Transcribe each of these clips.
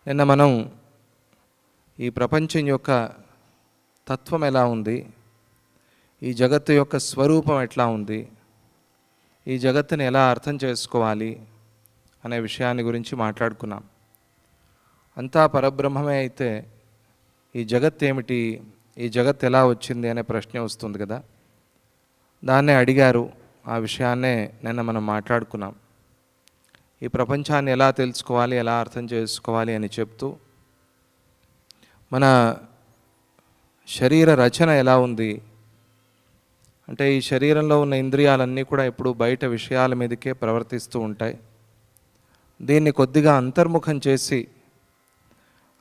నిన్న మనం ఈ ప్రపంచం యొక్క తత్వం ఎలా ఉంది, ఈ జగత్తు యొక్క స్వరూపం ఎట్లా ఉంది, ఈ జగత్తుని ఎలా అర్థం చేసుకోవాలి అనే విషయాన్ని గురించి మాట్లాడుకున్నాం. అంతా పరబ్రహ్మమే అయితే ఈ జగత్ ఏమిటి, ఈ జగత్ ఎలా వచ్చింది అనే ప్రశ్న వస్తుంది కదా. దాన్నే అడిగారు. ఆ విషయాన్నే నిన్న మనం మాట్లాడుకున్నాం. ఈ ప్రపంచాన్ని ఎలా తెలుసుకోవాలి, ఎలా అర్థం చేసుకోవాలి అని చెప్తూ మన శరీర రచన ఎలా ఉంది అంటే, ఈ శరీరంలో ఉన్న ఇంద్రియాలన్నీ కూడా ఇప్పుడు బయట విషయాల మీదకే ప్రవర్తిస్తూ ఉంటాయి. దీన్ని కొద్దిగా అంతర్ముఖం చేసి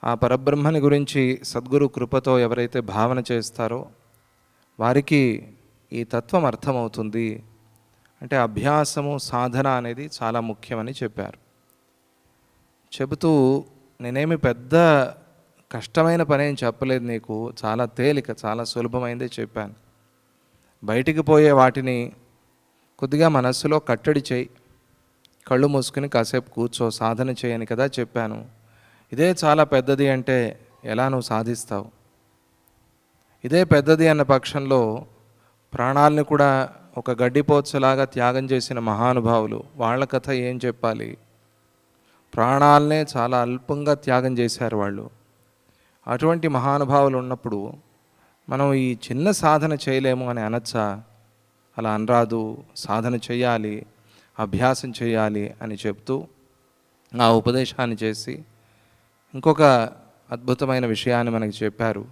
ఆ పరబ్రహ్మని గురించి సద్గురు కృపతో ఎవరైతే భావన చేస్తారో వారికి ఈ తత్వం అర్థమవుతుంది. అంటే అభ్యాసము, సాధన అనేది చాలా ముఖ్యమని చెప్పారు. చెబుతూ నేనేమి పెద్ద కష్టమైన పని ఏం చెప్పలేదు నీకు, చాలా తేలిక, చాలా సులభమైందే చెప్పాను. బయటికి పోయే వాటిని కొద్దిగా మనస్సులో కట్టడి చేయి, కళ్ళు మూసుకుని కాసేపు కూర్చో, సాధన చేయని కదా చెప్పాను. ఇదే చాలా పెద్దది అంటే ఎలా నువ్వు సాధిస్తావు? ఇదే పెద్దది అన్న పక్షంలో ప్రాణాలని కూడా ఒక గడ్డిపోత్సలాగా త్యాగం చేసిన మహానుభావులు, వాళ్ళ కథ ఏం చెప్పాలి? ప్రాణాలనే చాలా అల్పంగా త్యాగం చేశారు వాళ్ళు. అటువంటి మహానుభావులు ఉన్నప్పుడు మనం ఈ చిన్న సాధన చేయలేము అని అనొచ్చా? అలా అనరాదు. సాధన చేయాలి, అభ్యాసం చేయాలి అని చెప్తూ ఆ ఉపదేశాన్ని చేసి ఇంకొక అద్భుతమైన విషయాన్ని మనకి చెప్పారు.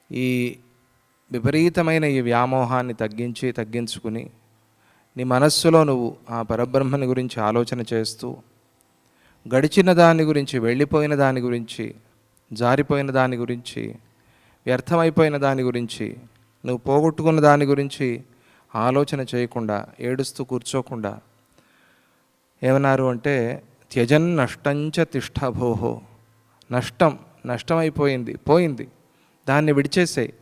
ఈ విపరీతమైన ఈ వ్యామోహాన్ని తగ్గించుకుని నీ మనస్సులో నువ్వు ఆ పరబ్రహ్మని గురించి ఆలోచన చేస్తూ గడిచిన దాని గురించి, వెళ్ళిపోయిన దాని గురించి, జారిపోయిన దాని గురించి, వ్యర్థమైపోయిన దాని గురించి, నువ్వు పోగొట్టుకున్న దాని గురించి ఆలోచన చేయకుండా, ఏడుస్తూ కూర్చోకుండా ఏమన్నారు అంటే, త్యజన్ నష్టంచ తిష్టభోహో. నష్టమైపోయింది, పోయింది, దాన్ని విడిచేసేయి.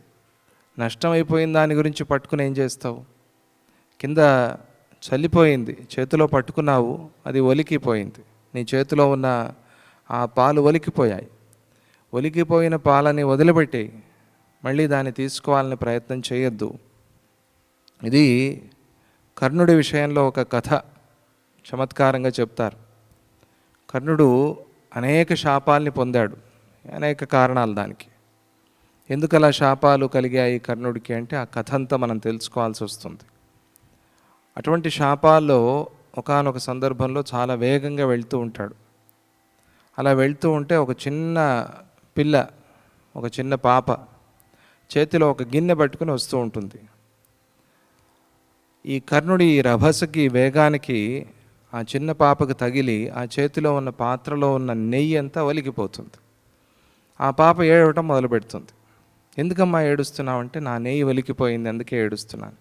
నష్టమైపోయిన దాని గురించి పట్టుకుని ఏం చేస్తావు? కింద చల్లిపోయింది, చేతిలో పట్టుకున్నావు, అది ఒలికిపోయింది. నీ చేతిలో ఉన్న ఆ పాలు ఒలికిపోయాయి. ఒలికిపోయిన పాలని వదిలిపెట్టేయి, మళ్ళీ దాన్ని తీసుకోవాలని ప్రయత్నం చేయొద్దు. ఇది కర్ణుడి విషయంలో ఒక కథ చమత్కారంగా చెప్తారు. కర్ణుడు అనేక శాపాల్ని పొందాడు, అనేక కారణాలు దానికి. ఎందుకు అలా శాపాలు కలిగాయి కర్ణుడికి అంటే ఆ కథ అంతా మనం తెలుసుకోవాల్సి వస్తుంది. అటువంటి శాపాల్లో ఒకానొక సందర్భంలో చాలా వేగంగా వెళ్తూ ఉంటాడు. అలా వెళ్తూ ఉంటే ఒక చిన్న పిల్ల, ఒక చిన్న పాప చేతిలో ఒక గిన్నె పట్టుకుని వస్తూ ఉంటుంది. ఈ కర్ణుడి రభసకి, వేగానికి ఆ చిన్న పాపకు తగిలి ఆ చేతిలో ఉన్న పాత్రలో ఉన్న నెయ్యి అంతా ఒలికిపోతుంది. ఆ పాప ఏడవటం మొదలు పెడుతుంది. ఎందుకమ్మా ఏడుస్తున్నావు అంటే, నా నెయ్యి ఒలికిపోయింది, అందుకే ఏడుస్తున్నాను.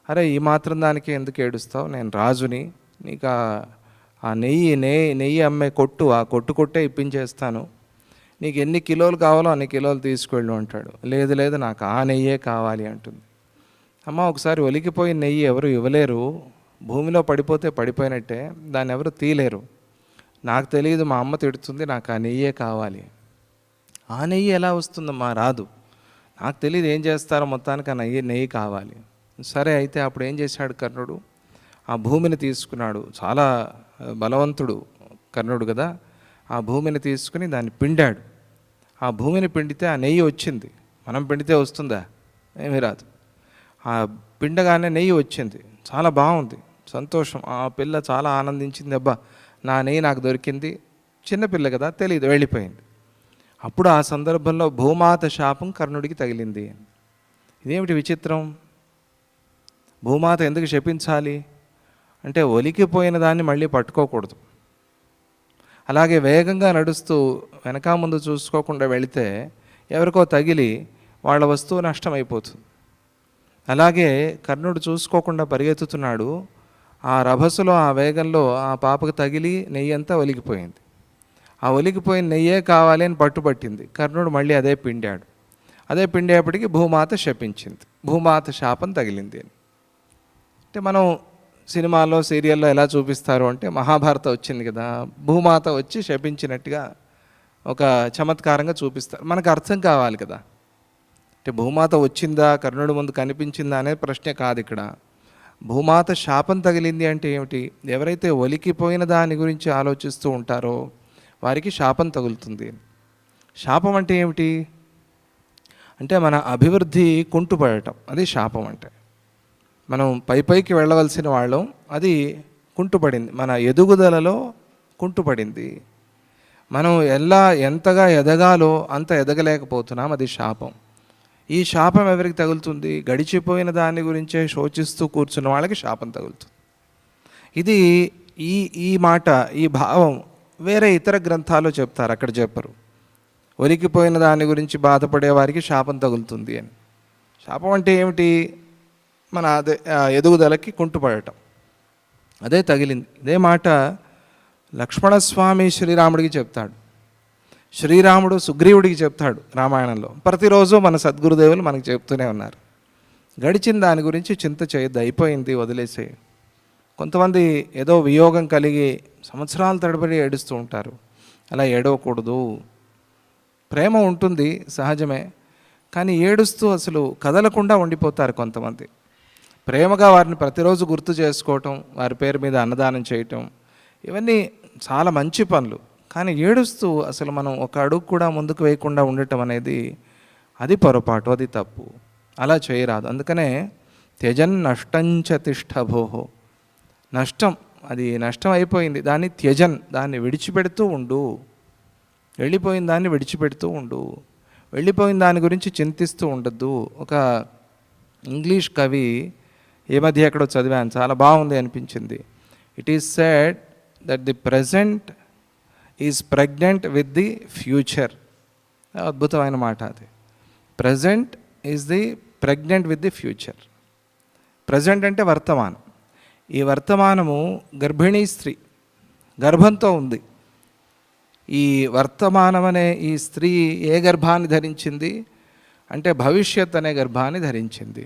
అరే, ఈ మాత్రం దానికి ఎందుకు ఏడుస్తావు? నేను రాజుని, నీకు ఆ నెయ్యి అమ్మే కొట్టు, ఆ కొట్టే ఇప్పించేస్తాను, నీకు ఎన్ని కిలోలు కావాలో అన్ని కిలోలు తీసుకెళ్ళు అంటాడు. లేదు నాకు ఆ నెయ్యే కావాలి అంటుంది. అమ్మ, ఒకసారి ఒలికిపోయిన నెయ్యి ఎవరు ఇవ్వలేరు, భూమిలో పడిపోతే పడిపోయినట్టే, దాన్ని ఎవరు తీయలేరు. నాకు తెలియదు, మా అమ్మ తిడుతుంది, నాకు ఆ నెయ్యే కావాలి. ఆ నెయ్యి ఎలా వస్తుందమ్మా? రాదు. నాకు తెలియదు ఏం చేస్తారో, మొత్తానికి ఆ నెయ్యి కావాలి. సరే, అయితే అప్పుడు ఏం చేశాడు కర్ణుడు? ఆ భూమిని తీసుకున్నాడు. చాలా బలవంతుడు కర్ణుడు కదా. ఆ భూమిని తీసుకుని దాన్ని పిండాడు. ఆ భూమిని పిండితే ఆ నెయ్యి వచ్చింది. మనం పిండితే వస్తుందా? ఏమీ రాదు. ఆ పిండగానే నెయ్యి వచ్చింది. చాలా బాగుంది, సంతోషం. ఆ పిల్ల చాలా ఆనందించింది. అబ్బా, నా నెయ్యి నాకు దొరికింది. చిన్నపిల్ల కదా, తెలియదు, వెళ్ళిపోయింది. అప్పుడు ఆ సందర్భంలో భూమాత శాపం కర్ణుడికి తగిలింది. ఇదేమిటి విచిత్రం? భూమాత ఎందుకు శపించాలి అంటే, ఒలికిపోయిన దాన్ని మళ్ళీ పట్టుకోకూడదు. అలాగే వేగంగా నడుస్తూ వెనక ముందు చూసుకోకుండా వెళితే ఎవరికో తగిలి వాళ్ళ వస్తువు నష్టమైపోతుంది. అలాగే కర్ణుడు చూసుకోకుండా పరిగెత్తుతున్నాడు. ఆ రభసులో, ఆ వేగంలో ఆ పాపకు తగిలి నెయ్యి అంతా ఒలికిపోయింది. ఆ ఒలికిపోయిన నెయ్యే కావాలి అని పట్టుబట్టింది. కర్ణుడు మళ్ళీ అదే పిండాడు. అదే పిండేపటికి భూమాత శపించింది, భూమాత శాపం తగిలింది అని. అంటే మనం సినిమాల్లో, సీరియల్లో ఎలా చూపిస్తారు అంటే, మహాభారతం వచ్చింది కదా, భూమాత వచ్చి శపించినట్టుగా ఒక చమత్కారంగా చూపిస్తారు. మనకు అర్థం కావాలి కదా. అంటే భూమాత వచ్చిందా, కర్ణుడి ముందు కనిపించిందా అనేది ప్రశ్నే కాదు ఇక్కడ. భూమాత శాపం తగిలింది అంటే ఏమిటి? ఎవరైతే ఒలికిపోయిన దాని గురించి ఆలోచిస్తూ ఉంటారో వారికి శాపం తగులుతుంది. శాపం అంటే ఏమిటి? అంటే మన అభివృద్ధి కుంటుపడటం, అది శాపం అంటే. మనం పైకి వెళ్ళవలసిన వాళ్ళం, అది కుంటుపడింది, మన ఎదుగుదలలో కుంటుపడింది. మనం ఎంతగా ఎదగాలో అంత ఎదగలేకపోతున్నాం, అది శాపం. ఈ శాపం ఎవరికి తగులుతుంది? గడిచిపోయిన దాని గురించే శోచిస్తూ కూర్చున్న వాళ్ళకి శాపం తగులుతుంది. ఇది ఈ మాట, ఈ భావం వేరే ఇతర గ్రంథాల్లో చెప్తారు, అక్కడ చెప్పరు. ఒలికిపోయిన దాని గురించి బాధపడే వారికి శాపం తగులుతుంది అని. శాపం అంటే ఏమిటి? మన అదే ఎదుగుదలకి కుంటుపడటం, అదే తగిలింది. ఇదే మాట లక్ష్మణస్వామి శ్రీరాముడికి చెప్తాడు, శ్రీరాముడు సుగ్రీవుడికి చెప్తాడు రామాయణంలో. ప్రతిరోజు మన సద్గురుదేవులు మనకు చెప్తూనే ఉన్నారు, గడిచిన దాని గురించి చింత చేయొద్దు, అయిపోయింది, వదిలేసే. కొంతమంది ఏదో వియోగం కలిగి సంవత్సరాల తడబడి ఏడుస్తూ ఉంటారు. అలా ఏడవకూడదు. ప్రేమ ఉంటుంది సహజమే, కానీ ఏడుస్తూ అసలు కదలకుండా ఉండిపోతారు కొంతమంది. ప్రేమగా వారిని ప్రతిరోజు గుర్తు చేసుకోవటం, వారి పేరు మీద అన్నదానం చేయటం, ఇవన్నీ చాలా మంచి పనులు. కానీ ఏడుస్తూ అసలు మనం ఒక అడుగు కూడా ముందుకు వేయకుండా ఉండటం అనేది అది పొరపాటు, అది తప్పు. అలా చేయరాదు. అందుకనే త్యజన్ నష్టంచ తిష్టభోహో, నష్టం, అది నష్టం అయిపోయింది, దాన్ని త్యజన్, దాన్ని విడిచిపెడుతూ ఉండు. వెళ్ళిపోయిన దాన్ని విడిచిపెడుతూ ఉండు, వెళ్ళిపోయిన దాని గురించి చింతిస్తూ ఉండద్దు. ఒక ఇంగ్లీష్ కవి ఈ మధ్య ఎక్కడో చదివాను, చాలా బాగుంది అనిపించింది. It is said that the present is pregnant with the future. అద్భుతమైన మాట అది. Present is the pregnant with the future. Present అంటే వర్తమానం. ఈ వర్తమానము గర్భిణీ స్త్రీ గర్భంతో ఉంది. ఈ వర్తమానం అనే ఈ స్త్రీ ఏ గర్భాన్ని ధరించింది అంటే భవిష్యత్ అనే గర్భాన్ని ధరించింది.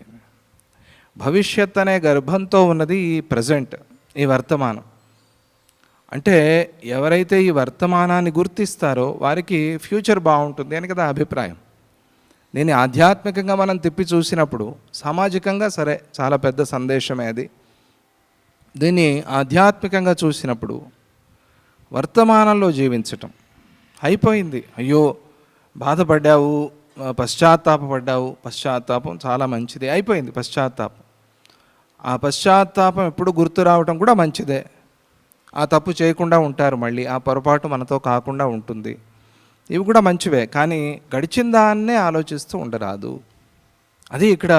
భవిష్యత్ అనే గర్భంతో ఉన్నది ఈ ప్రజెంట్, ఈ వర్తమానం. అంటే ఎవరైతే ఈ వర్తమానాన్ని గుర్తిస్తారో వారికి ఫ్యూచర్ బాగుంటుంది అని కదా అభిప్రాయం. దీన్ని ఆధ్యాత్మికంగా మనం తిప్పి చూసినప్పుడు, సామాజికంగా సరే చాలా పెద్ద సందేశమే అది. దీన్ని ఆధ్యాత్మికంగా చూసినప్పుడు వర్తమానంలో జీవించటం, అయిపోయింది, అయ్యో బాధపడ్డావు, పశ్చాత్తాపడ్డావు, పశ్చాత్తాపం చాలా మంచిది, అయిపోయింది పశ్చాత్తాపం. ఆ పశ్చాత్తాపం ఎప్పుడు గుర్తు రావటం కూడా మంచిదే. ఆ తప్పు చేయకుండా ఉంటారు, మళ్ళీ ఆ పొరపాటు మనతో కాకుండా ఉంటుంది, ఇవి కూడా మంచివే. కానీ గడిచిన దాన్నే ఆలోచిస్తూ ఉండరాదు. అది ఇక్కడ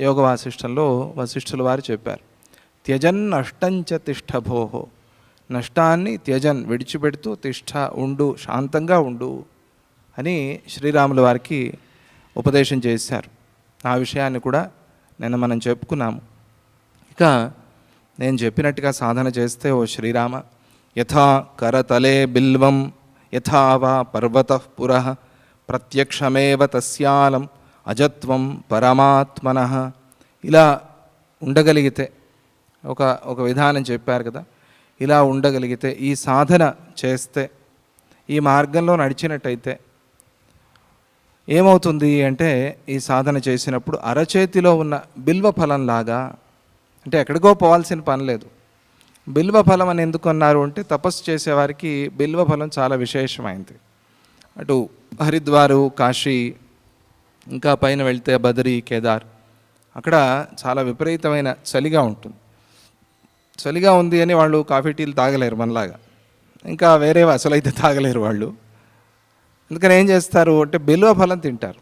యోగ వాసిష్టంలో వశిష్ఠుల వారు చెప్పారు. త్యజన్ నష్టంచ తిష్టభోహో, నష్టాన్ని త్యజన్ విడిచిపెడుతూ, తిష్ట ఉండు, శాంతంగా ఉండు అని శ్రీరాముల వారికి ఉపదేశం చేశారు. ఆ విషయాన్ని కూడా నిన్న మనం చెప్పుకున్నాము. ఇక నేను చెప్పినట్టుగా సాధన చేస్తే, ఓ శ్రీరామ, యథా కరతలే బిల్వం యథా వా పర్వతః పురః ప్రత్యక్షమేవ తస్యాలం అజత్వం పరమాత్మనః, ఇలా ఉండగలిగితే, ఒక విధానం చెప్పారు కదా, ఇలా ఉండగలిగితే, ఈ సాధన చేస్తే, ఈ మార్గంలో నడిచినట్టయితే ఏమవుతుంది అంటే, ఈ సాధన చేసినప్పుడు అరచేతిలో ఉన్న బిల్వ ఫలంలాగా, అంటే ఎక్కడికో పోవాల్సిన పని లేదు. బిల్వ ఫలం అని ఎందుకు అన్నారు అంటే, తపస్సు చేసేవారికి బిల్వ ఫలం చాలా విశేషమైంది. అటు హరిద్వారు, కాశీ, ఇంకా పైన వెళ్తే బదరి, కేదార్, అక్కడ చాలా విపరీతమైన చలిగా ఉంటుంది. చలిగా ఉంది అని వాళ్ళు కాఫీ టీలు తాగలేరు మనలాగా, ఇంకా వేరేవి అసలైతే తాగలేరు వాళ్ళు. అందుకని ఏం చేస్తారు అంటే బిల్వ ఫలం తింటారు.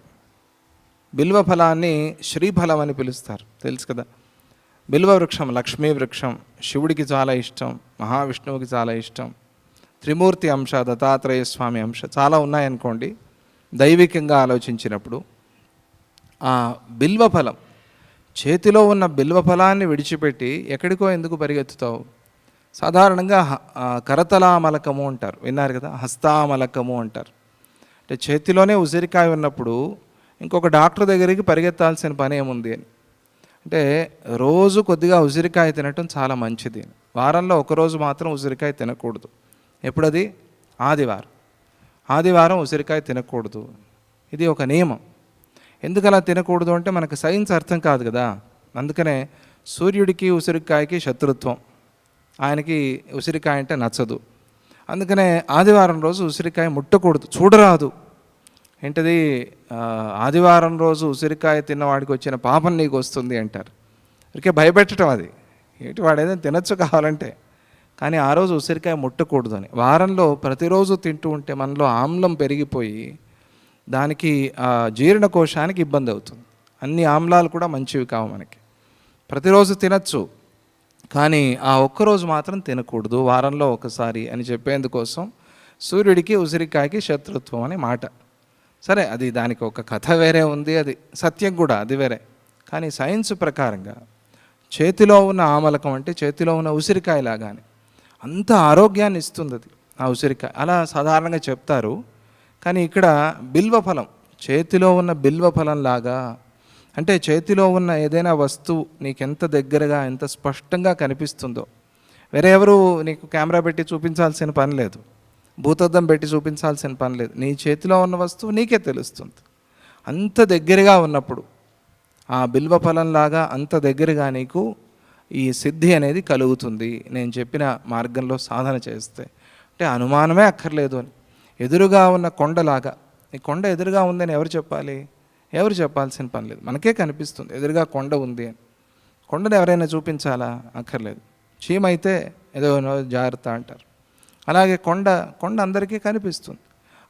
బిల్వ ఫలాన్ని శ్రీఫలం అని పిలుస్తారు, తెలుసు కదా. బిల్వ వృక్షం లక్ష్మీ వృక్షం, శివుడికి చాలా ఇష్టం, మహావిష్ణువుకి చాలా ఇష్టం, త్రిమూర్తి అంశ, దత్తాత్రేయ స్వామి అంశ చాలా ఉన్నాయనుకోండి. దైవికంగా ఆలోచించినప్పుడు ఆ బిల్వ ఫలం, చేతిలో ఉన్న బిల్వ ఫలాన్ని విడిచిపెట్టి ఎక్కడికో ఎందుకు పరిగెత్తుతావు? సాధారణంగా కరతలామలకము అంటారు, విన్నారు కదా, హస్తామలకము అంటారు. అంటే చేతిలోనే ఉసిరికాయ ఉన్నప్పుడు ఇంకొక డాక్టర్ దగ్గరికి పరిగెత్తాల్సిన పని ఏముంది అని. అంటే రోజు కొద్దిగా ఉసిరికాయ తినటం చాలా మంచిది. వారంలో ఒకరోజు మాత్రం ఉసిరికాయ తినకూడదు. ఎప్పుడది? ఆదివారం. ఆదివారం ఉసిరికాయ తినకూడదు. ఇది ఒక నియమం. ఎందుకలా తినకూడదు అంటే మనకు సైన్స్ అర్థం కాదు కదా. అందుకనే సూర్యుడికి ఉసిరికాయకి శత్రుత్వం, ఆయనకి ఉసిరికాయ అంటే నచ్చదు. అందుకనే ఆదివారం రోజు ఉసిరికాయ ముట్టకూడదు, చూడరాదు. ఏంటది, ఆదివారం రోజు ఉసిరికాయ తిన్నవాడికి వచ్చిన పాపం నీకు వస్తుంది అంటారు. ఇరికే భయపెట్టడం అది. ఏంటి, వాడు ఏదైనా తినచ్చు కావాలంటే, కానీ ఆ రోజు ఉసిరికాయ ముట్టకూడదు అని. వారంలో ప్రతిరోజు తింటూ ఉంటే మనలో ఆమ్లం పెరిగిపోయి దానికి జీర్ణకోశానికి ఇబ్బంది అవుతుంది. అన్ని ఆమ్లాలు కూడా మంచివి కావు మనకి. ప్రతిరోజు తినచ్చు, కానీ ఆ ఒక్కరోజు మాత్రం తినకూడదు, వారంలో ఒకసారి అని చెప్పేందుకోసం సూర్యుడికి ఉసిరికాయకి శత్రుత్వం అనే మాట. సరే, అది దానికి ఒక కథ వేరే ఉంది, అది సత్యం కూడా, అది వేరే. కానీ సైన్స్ ప్రకారంగా చేతిలో ఉన్న ఆమలకం అంటే చేతిలో ఉన్న ఉసిరికాయ లాగానే అంత ఆరోగ్యాన్ని ఇస్తుంది అది, ఆ ఉసిరికాయ. అలా సాధారణంగా చెప్తారు. కానీ ఇక్కడ బిల్వఫలం, చేతిలో ఉన్న బిల్వఫలం లాగా, అంటే చేతిలో ఉన్న ఏదైనా వస్తువు నీకు ఎంత దగ్గరగా ఎంత స్పష్టంగా కనిపిస్తుందో, వేరే ఎవరు నీకు కెమెరా పెట్టి చూపించాల్సిన పని లేదు, భూతద్దం పెట్టి చూపించాల్సిన పని లేదు. నీ చేతిలో ఉన్న వస్తువు నీకే తెలుస్తుంది. అంత దగ్గరగా ఉన్నప్పుడు ఆ బిల్వఫలంలాగా అంత దగ్గరగా నీకు ఈ సిద్ధి అనేది కలుగుతుంది, నేను చెప్పిన మార్గంలో సాధన చేస్తే. అంటే అనుమానమే అక్కర్లేదు అని. ఎదురుగా ఉన్న కొండలాగా, ఈ కొండ ఎదురుగా ఉందని ఎవరు చెప్పాలి? ఎవరు చెప్పాల్సిన పని లేదు, మనకే కనిపిస్తుంది ఎదురుగా కొండ ఉంది అని. కొండను ఎవరైనా చూపించాలా? అక్కర్లేదు. చీమైతే ఏదో జాగ్రత్త అంటారు. అలాగే కొండ అందరికీ కనిపిస్తుంది.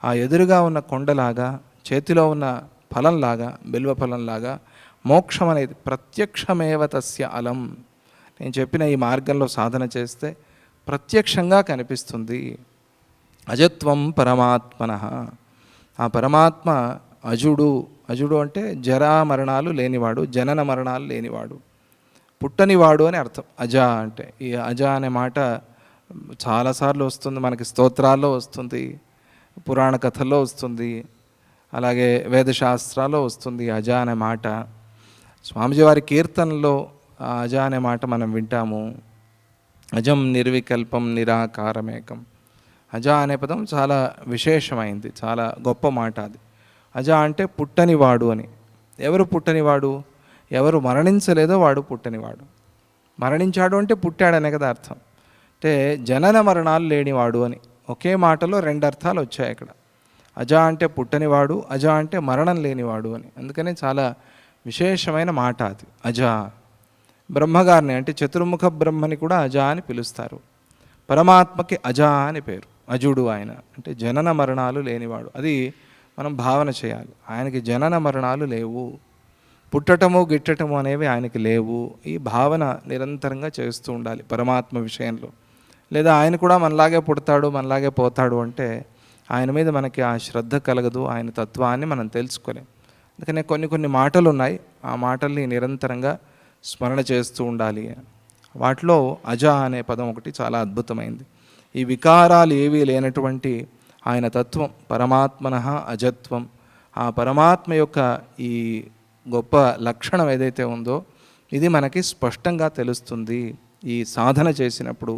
ఆ ఎదురుగా ఉన్న కొండలాగా, చేతిలో ఉన్న ఫలంలాగా, బిల్వ ఫలంలాగా మోక్షం అనేది ప్రత్యక్షమేవ తస్య అలం. నేను చెప్పిన ఈ మార్గంలో సాధన చేస్తే ప్రత్యక్షంగా కనిపిస్తుంది. అజత్వం పరమాత్మనః, ఆ పరమాత్మ అజుడు. అజుడు అంటే జరా మరణాలు లేనివాడు, జనన మరణాలు లేనివాడు, పుట్టనివాడు అని అర్థం. అజ అంటే, ఈ అజ అనే మాట చాలాసార్లు వస్తుంది మనకి, స్తోత్రాల్లో వస్తుంది, పురాణ కథల్లో వస్తుంది, అలాగే వేదశాస్త్రాల్లో వస్తుంది అజ అనే మాట. స్వామిజీ వారి కీర్తనలో అజ అనే మాట మనం వింటాము. అజం నిర్వికల్పం నిరాకారమేకం. అజ అనే పదం చాలా విశేషమైంది, చాలా గొప్ప మాట అది. అజ అంటే పుట్టనివాడు అని. ఎవరు పుట్టనివాడు? ఎవరు మరణించలేదో వాడు పుట్టనివాడు. మరణించాడు అంటే పుట్టాడనే కదా అర్థం. అంటే జనన మరణాలు లేనివాడు అని. ఒకే మాటలో రెండు అర్థాలు వచ్చాయి అక్కడ. అజ అంటే పుట్టనివాడు, అజ అంటే మరణం లేనివాడు అని. అందుకనే చాలా విశేషమైన మాట అది అజ. బ్రహ్మగారిని అంటే చతుర్ముఖ బ్రహ్మని కూడా అజ అని పిలుస్తారు. పరమాత్మకి అజ అని పేరు, అజుడు ఆయన. అంటే జనన మరణాలు లేనివాడు. అది మనం భావన చేయాలి. ఆయనకి జనన మరణాలు లేవు, పుట్టటము గిట్టటము అనేవి ఆయనకి లేవు. ఈ భావన నిరంతరంగా చేస్తూ ఉండాలి పరమాత్మ విషయంలో. లేదా ఆయన కూడా మనలాగే పుడతాడు, మనలాగే పోతాడు అంటే ఆయన మీద మనకి ఆ శ్రద్ధ కలగదు, ఆయన తత్వాన్ని మనం తెలుసుకోలేం. అందుకనే కొన్ని మాటలు ఉన్నాయి, ఆ మాటల్ని నిరంతరంగా స్మరణ చేస్తూ ఉండాలి. వాటిలో అజ అనే పదం ఒకటి చాలా అద్భుతమైంది. ఈ వికారాలు ఏవీ లేనటువంటి ఆయన తత్వం, పరమాత్మనః అజత్వం, ఆ పరమాత్మ యొక్క ఈ గొప్ప లక్షణం ఏదైతే ఉందో ఇది మనకి స్పష్టంగా తెలుస్తుంది ఈ సాధన చేసినప్పుడు.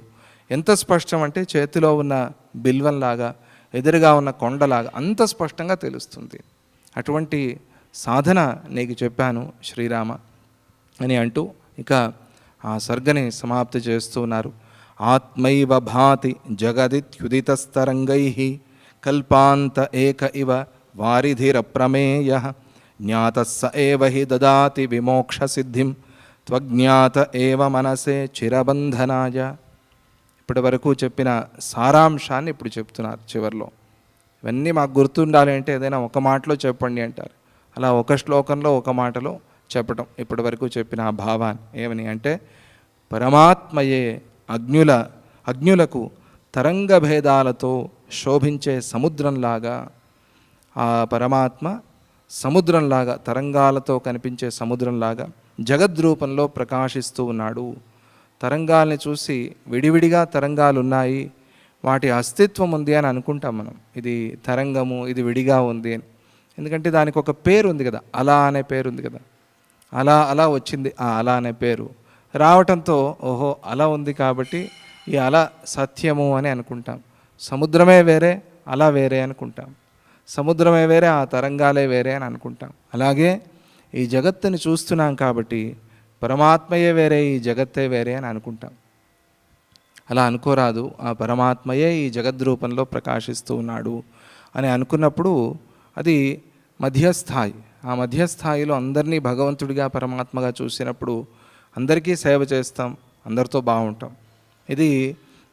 ఎంత స్పష్టం అంటే చేతిలో ఉన్న బిల్వంలాగా, ఎదురుగా ఉన్న కొండలాగా అంత స్పష్టంగా తెలుస్తుంది. అటువంటి సాధన నీకు చెప్పాను శ్రీరామ అని అంటూ ఇక ఆ సర్గని సమాప్తి చేస్తూ ఉన్నారు. ఆత్మైవ భాతి జగదిత్యుదితస్తరంగై కల్పాంత ఏక ఇవ వారిధిరప్రమేయ జ్ఞాతస్స ఏవ హి దదాతి విమోక్ష సిద్ధిం త్వజ్ఞాత ఏవ మనసే చిరబంధనాయ. ఇప్పటి వరకు చెప్పిన సారాంశాన్ని ఇప్పుడు చెప్తున్నారు చివరిలో. ఇవన్నీ మాకు గుర్తుండాలి అంటే ఏదైనా ఒక మాటలో చెప్పండి అంటారు. అలా ఒక శ్లోకంలో ఒక మాటలో చెప్పటం ఇప్పటి వరకు చెప్పిన ఆ భావాన్ని. ఏమని అంటే పరమాత్మయే అగ్నులకు తరంగ భేదాలతో శోభించే సముద్రంలాగా, ఆ పరమాత్మ సముద్రంలాగా, తరంగాలతో కనిపించే సముద్రంలాగా జగద్రూపంలో ప్రకాశిస్తూ ఉన్నాడు. తరంగాల్ని చూసి విడివిడిగా తరంగాలు ఉన్నాయి, వాటి అస్తిత్వం ఉంది అని అనుకుంటాం మనం. ఇది తరంగము, ఇది విడిగా ఉంది అని. ఎందుకంటే దానికి ఒక పేరు ఉంది కదా, అలా అనే పేరు ఉంది కదా. అలా వచ్చింది ఆ అలా అనే పేరు రావటంతో ఓహో అలా ఉంది కాబట్టి ఈ అల సత్యము అని అనుకుంటాం. సముద్రమే వేరే, అలా వేరే అనుకుంటాం, సముద్రమే వేరే ఆ తరంగాలే వేరే అని అనుకుంటాం. అలాగే ఈ జగత్తుని చూస్తున్నాం కాబట్టి పరమాత్మయే వేరే ఈ జగత్తే వేరే అని అనుకుంటాం. అలా అనుకోరాదు. ఆ పరమాత్మయే ఈ జగద్రూపంలో ప్రకాశిస్తూ ఉన్నాడు అని అనుకున్నప్పుడు అది మధ్యస్థాయి. ఆ మధ్యస్థాయిలో అందరినీ భగవంతుడిగా పరమాత్మగా చూసినప్పుడు అందరికీ సేవ చేస్తాం, అందరితో బాగుంటాం. ఇది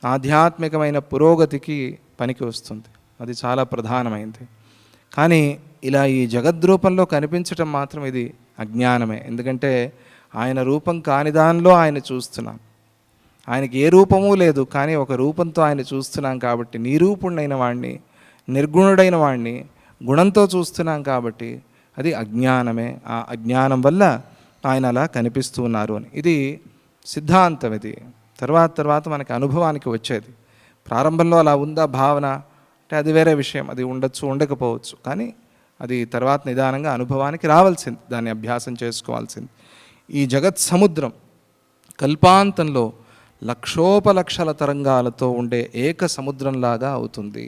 ఆధ్యాత్మికమైన పురోగతికి పనికి వస్తుంది. అది చాలా ప్రధానమైనది. కానీ ఇలా ఈ జగద్రూపంలో కనిపించటం మాత్రం ఇది అజ్ఞానమే. ఎందుకంటే ఆయన రూపం కాని దానిలో ఆయన చూస్తున్నాం. ఆయనకి ఏ రూపమూ లేదు, కానీ ఒక రూపంతో ఆయన చూస్తున్నాం కాబట్టి, నిరూపుణ్ణైన వాడిని, నిర్గుణుడైన వాడిని గుణంతో చూస్తున్నాం కాబట్టి అది అజ్ఞానమే. ఆ అజ్ఞానం వల్ల ఆయన అలా కనిపిస్తూ ఉన్నారు అని ఇది సిద్ధాంతం. ఇది తర్వాత మనకి అనుభవానికి వచ్చేది. ప్రారంభంలో అలా ఉందా భావన అంటే అది వేరే విషయం, అది ఉండొచ్చు ఉండకపోవచ్చు, కానీ అది తర్వాత నిదానంగా అనుభవానికి రావాల్సింది, దాన్ని అభ్యాసం చేసుకోవాల్సింది. ఈ జగత్ సముద్రం కల్పాంతంలో లక్షోపలక్షల తరంగాలతో ఉండే ఏక సముద్రంలాగా అవుతుంది.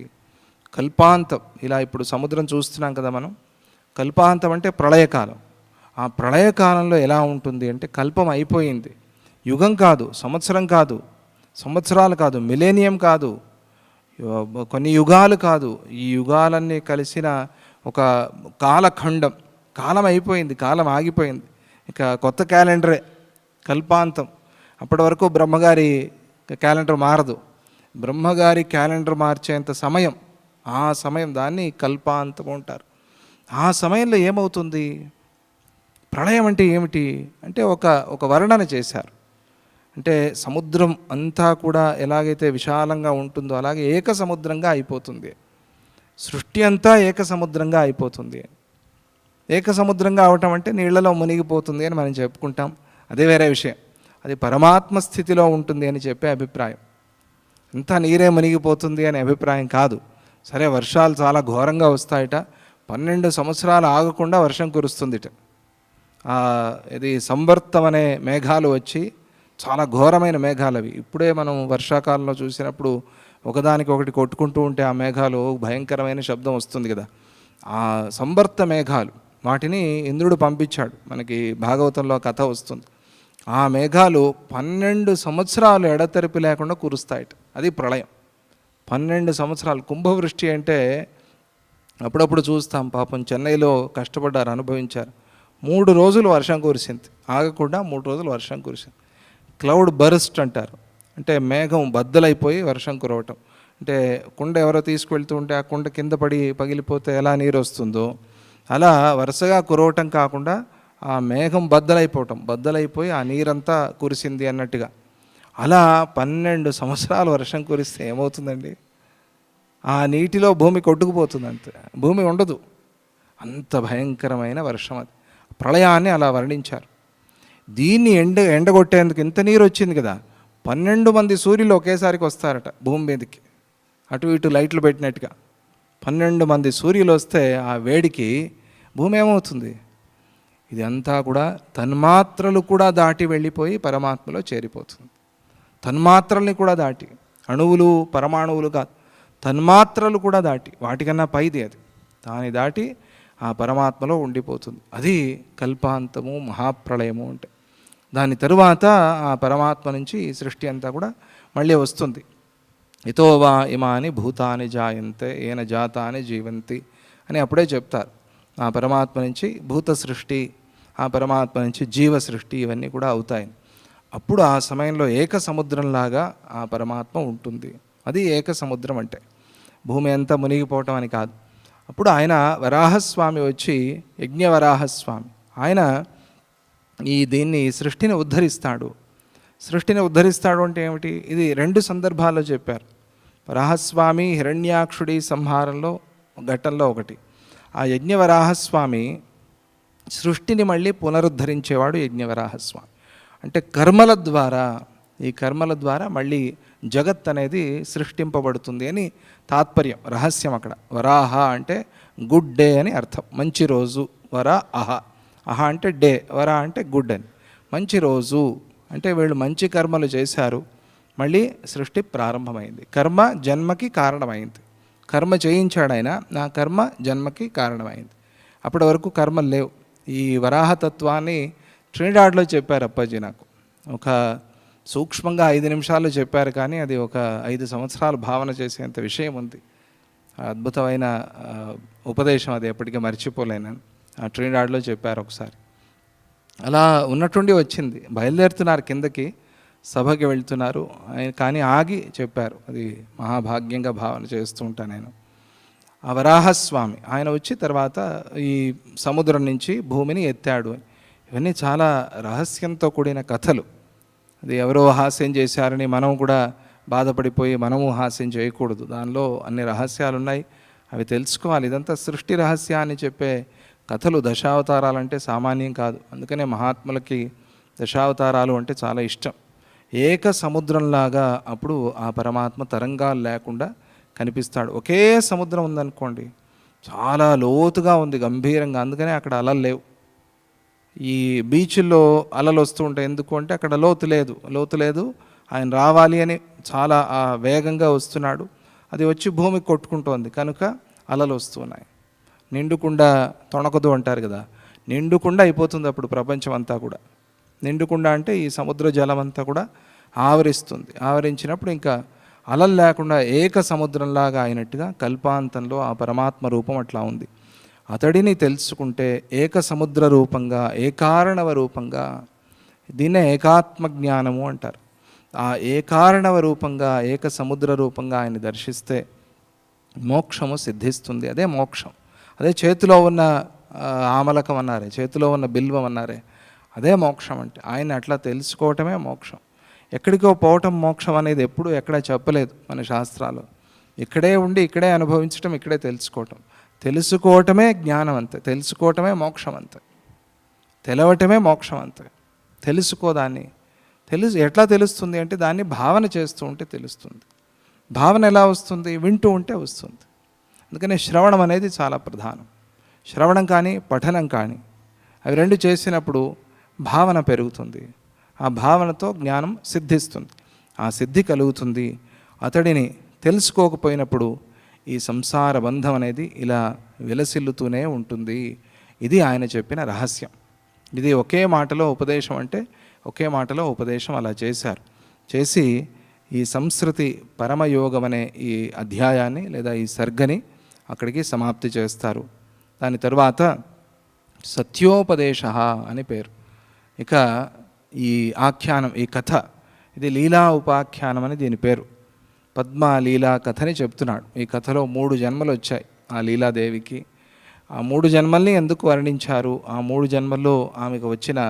కల్పాంతం, ఇలా ఇప్పుడు సముద్రం చూస్తున్నాం కదా మనం, కల్పాంతం అంటే ప్రళయకాలం. ఆ ప్రళయకాలంలో ఎలా ఉంటుంది అంటే కల్పం అయిపోయింది. యుగం కాదు, సంవత్సరం కాదు, సంవత్సరాలు కాదు, మిలేనియం కాదు, కొన్ని యుగాలు కాదు, ఈ యుగాలన్నీ కలిసిన ఒక కాలఖండం. కాలం అయిపోయింది, కాలం ఆగిపోయింది, ఇక కొత్త క్యాలెండరే కల్పాంతం. అప్పటి వరకు బ్రహ్మగారి క్యాలెండర్ మారదు. బ్రహ్మగారి క్యాలెండర్ మార్చేంత సమయం, ఆ సమయం దాన్ని కల్పాంతం అంటారు. ఆ సమయంలో ఏమవుతుంది? ప్రళయం అంటే ఏమిటి అంటే ఒక వర్ణన చేశారు. అంటే సముద్రం అంతా కూడా ఎలాగైతే విశాలంగా ఉంటుందో అలాగే ఏక సముద్రంగా అయిపోతుంది. సృష్టి అంతా ఏక సముద్రంగా అయిపోతుంది. ఏక సముద్రంగా అవటం అంటే నీళ్లలో మునిగిపోతుంది అని మనం చెప్పుకుంటాం, అదే వేరే విషయం. అది పరమాత్మ స్థితిలో ఉంటుంది అని చెప్పే అభిప్రాయం. అంతా నీరే మునిగిపోతుంది అనే అభిప్రాయం కాదు. సరే, వర్షాలు చాలా ఘోరంగా వస్తాయట, 12 సంవత్సరాలు ఆగకుండా వర్షం కురుస్తుందిట. ఇది సంవర్తం అనే మేఘాలు వచ్చి, చాలా ఘోరమైన మేఘాలు అవి. ఇప్పుడే మనం వర్షాకాలంలో చూసినప్పుడు ఒకదానికొకటి కొట్టుకుంటూ ఉంటే ఆ మేఘాలు భయంకరమైన శబ్దం వస్తుంది కదా. ఆ సంవర్త మేఘాలు, వాటిని ఇంద్రుడు పంపించాడు. మనకి భాగవతంలో కథ వస్తుంది. ఆ మేఘాలు 12 సంవత్సరాలు ఎడతెరిపి లేకుండా కురుస్తాయట. అది ప్రళయం. 12 సంవత్సరాలు. కుంభవృష్టి అంటే అప్పుడప్పుడు చూస్తాం, పాపం చెన్నైలో కష్టపడ్డారు, అనుభవించారు. 3 రోజులు వర్షం కురిసింది, ఆగకుండా 3 రోజులు వర్షం కురిసింది. క్లౌడ్ బర్స్ట్ అంటారు, అంటే మేఘం బద్దలైపోయి వర్షం కురవటం. అంటే కుండ ఎవరో తీసుకువెళ్తూ ఉంటే ఆ కుండ కింద పడి పగిలిపోతే ఎలా నీరు వస్తుందో అలా వరుసగా కురవటం కాకుండా ఆ మేఘం బద్దలైపోయి ఆ నీరంతా కురిసింది అన్నట్టుగా. అలా 12 సంవత్సరాలు వర్షం కురిస్తే ఏమవుతుందండి? ఆ నీటిలో భూమి కొట్టుకుపోతుంది, అంతే, భూమి ఉండదు. అంత భయంకరమైన వర్షం అది. ప్రళయాన్ని అలా వర్ణించారు. దీన్ని ఎండగొట్టేందుకు ఇంత నీరు వచ్చింది కదా, 12 మంది సూర్యులు ఒకేసారికి వస్తారట భూమి మీదకి, అటు ఇటు లైట్లు పెట్టినట్టుగా 12 మంది సూర్యులు వస్తే ఆ వేడికి భూమి ఏమవుతుంది? ఇది అంతా కూడా తన్మాత్రలు కూడా దాటి వెళ్ళిపోయి పరమాత్మలో చేరిపోతుంది. తన్మాత్రల్ని కూడా దాటి, అణువులు పరమాణువులు కాదు, తన్మాత్రలు కూడా దాటి, వాటికన్నా పైది అది, దాన్ని దాటి ఆ పరమాత్మలో ఉండిపోతుంది. అది కల్పాంతము, మహాప్రళయము అంటే. దాని తరువాత ఆ పరమాత్మ నుంచి సృష్టి అంతా కూడా మళ్ళీ వస్తుంది. ఇతోవా ఇమాని భూతాని జాయంతే ఏన జాతాని జీవంతి అని అప్పుడే చెప్తారు. ఆ పరమాత్మ నుంచి భూత సృష్టి, ఆ పరమాత్మ నుంచి జీవ సృష్టి, ఇవన్నీ కూడా అవుతాయి. అప్పుడు ఆ సమయంలో ఏక సముద్రంలాగా ఆ పరమాత్మ ఉంటుంది. అది ఏక సముద్రం అంటే భూమి అంతా మునిగిపోవటం అని కాదు. అప్పుడు ఆయన వరాహస్వామి వచ్చి, యజ్ఞవరాహస్వామి, ఆయన దీన్ని సృష్టిని ఉద్ధరిస్తాడు. సృష్టిని ఉద్ధరిస్తాడు అంటే ఏమిటి? ఇది 2 సందర్భాల్లో చెప్పారు. వరాహస్వామి హిరణ్యాక్షుడి సంహారంలో ఘట్టంలో ఒకటి. ఆ యజ్ఞవరాహస్వామి సృష్టిని మళ్ళీ పునరుద్ధరించేవాడు యజ్ఞవరాహస్వామి. అంటే కర్మల ద్వారా, ఈ కర్మల ద్వారా మళ్ళీ జగత్ అనేది సృష్టింపబడుతుంది అని తాత్పర్యం, రహస్యం అక్కడ. వరాహ అంటే గుడ్ డే అని అర్థం, మంచి రోజు. అహ అంటే డే, వర అంటే గుడ్ అని. మంచి రోజు అంటే వీళ్ళు మంచి కర్మలు చేశారు, మళ్ళీ సృష్టి ప్రారంభమైంది. కర్మ జన్మకి కారణమైంది. కర్మ చేయించాడు ఆయన, నా కర్మ జన్మకి కారణమైంది. అప్పటి వరకు కర్మలు లేవు. ఈ వరాహతత్వాన్ని ట్రినిడాడ్లో చెప్పారు అప్పాజీ నాకు. ఒక సూక్ష్మంగా 5 నిమిషాల్లో చెప్పారు, కానీ అది ఒక 5 సంవత్సరాలు భావన చేసేంత విషయం ఉంది. అద్భుతమైన ఉపదేశం, అది ఎప్పటికీ మర్చిపోలేను. ట్రినిడాడ్లో చెప్పారు ఒకసారి. అలా ఉన్నట్టుండి వచ్చింది. బయలుదేరుతున్నారు కిందకి, సభకి వెళ్తున్నారు ఆయన, కానీ ఆగి చెప్పారు. అది మహాభాగ్యంగా భావన చేస్తూ ఉంటాను నేను. ఆ వరాహస్వామి ఆయన వచ్చి తర్వాత ఈ సముద్రం నుంచి భూమిని ఎత్తాడు. ఇవన్నీ చాలా రహస్యంతో కూడిన కథలు. అది ఎవరో హాస్యం చేశారని మనం కూడా బాధపడిపోయి మనము హాస్యం చేయకూడదు. దానిలో అన్ని రహస్యాలు ఉన్నాయి, అవి తెలుసుకోవాలి. ఇదంతా సృష్టి రహస్యాన్ని చెప్పే కథలు. దశావతారాలంటే సామాన్యం కాదు. అందుకనే మహాత్ములకి దశావతారాలు అంటే చాలా ఇష్టం. ఏక సముద్రంలాగా అప్పుడు ఆ పరమాత్మ తరంగాలు లేకుండా కనిపిస్తాడు. ఒకే సముద్రం ఉందనుకోండి, చాలా లోతుగా ఉంది, గంభీరంగా. అందుకనే అక్కడ అలలు లేవు. ఈ బీచ్ల్లో అలలు వస్తూ ఉంటాయి. ఎందుకు అంటే అక్కడ లోతు లేదు. ఆయన రావాలి అని చాలా వేగంగా వస్తున్నాడు. అది వచ్చి భూమికి కొట్టుకుంటోంది, కనుక అలలు వస్తున్నాయి. నిండుకుండా తొణకదు అంటారు కదా, నిండుకుండా అయిపోతుంది అప్పుడు ప్రపంచం అంతా కూడా. నిండుకుండా అంటే ఈ సముద్ర జలం అంతా కూడా ఆవరిస్తుంది. ఆవరించినప్పుడు ఇంకా అలలు లేకుండా ఏక సముద్రంలాగా అయినట్టుగా కల్పాంతంలో ఆ పరమాత్మ రూపం అట్లా ఉంది. అతడిని తెలుసుకుంటే ఏక సముద్ర రూపంగా, ఏకారణవ రూపంగా, దీన్నే ఏకాత్మ జ్ఞానము అంటారు. ఆ ఏకారణవ రూపంగా, ఏక సముద్ర రూపంగా ఆయన దర్శిస్తే మోక్షము సిద్ధిస్తుంది. అదే మోక్షం. అదే చేతిలో ఉన్న ఆమలకం అన్నారే, చేతిలో ఉన్న బిల్వం అన్నారే, అదే మోక్షం. అంటే ఆయన అట్లా తెలుసుకోవటమే మోక్షం. ఎక్కడికో పోవటం మోక్షం అనేది ఎప్పుడు ఎక్కడ చెప్పలేదు మన శాస్త్రాలు. ఇక్కడే ఉండి ఇక్కడే అనుభవించటం, ఇక్కడే తెలుసుకోవటమే జ్ఞానం అంతే, తెలుసుకోవటమే మోక్షం అంతే, తెలవటమే మోక్షం అంతే. తెలుసుకోదాన్ని ఎట్లా తెలుస్తుంది అంటే దాన్ని భావన చేస్తూ ఉంటే తెలుస్తుంది. భావన ఎలా వస్తుంది? వింటూ ఉంటే వస్తుంది. అందుకనే శ్రవణం అనేది చాలా ప్రధానం. శ్రవణం కానీ పఠనం కానీ అవి రెండు చేసినప్పుడు భావన పెరుగుతుంది. ఆ భావనతో జ్ఞానం సిద్ధిస్తుంది, ఆ సిద్ధి కలుగుతుంది. అతడిని తెలుసుకోకపోయినప్పుడు ఈ సంసార బంధం అనేది ఇలా విలసిల్లుతూనే ఉంటుంది. ఇది ఆయన చెప్పిన రహస్యం. ఇది ఒకే మాటలో ఉపదేశం అంటే ఒకే మాటలో ఉపదేశం అలా చేశారు. చేసి ఈ సంస్కృతి పరమయోగం అనే ఈ అధ్యాయాన్ని లేదా ఈ సర్గని అక్కడికి సమాప్తి చేస్తారు. దాని తరువాత సత్యోపదేశ అని పేరు. ఇక ఈ ఆఖ్యానం, ఈ కథ, ఇది లీలా ఉపాఖ్యానం అని దీని పేరు. పద్మ లీలా కథని చెప్తున్నాడు. ఈ కథలో 3 జన్మలు వచ్చాయి ఆ లీలాదేవికి. ఆ 3 జన్మల్ని ఎందుకు వర్ణించారు? ఆ 3 జన్మల్లో ఆమెకు వచ్చిన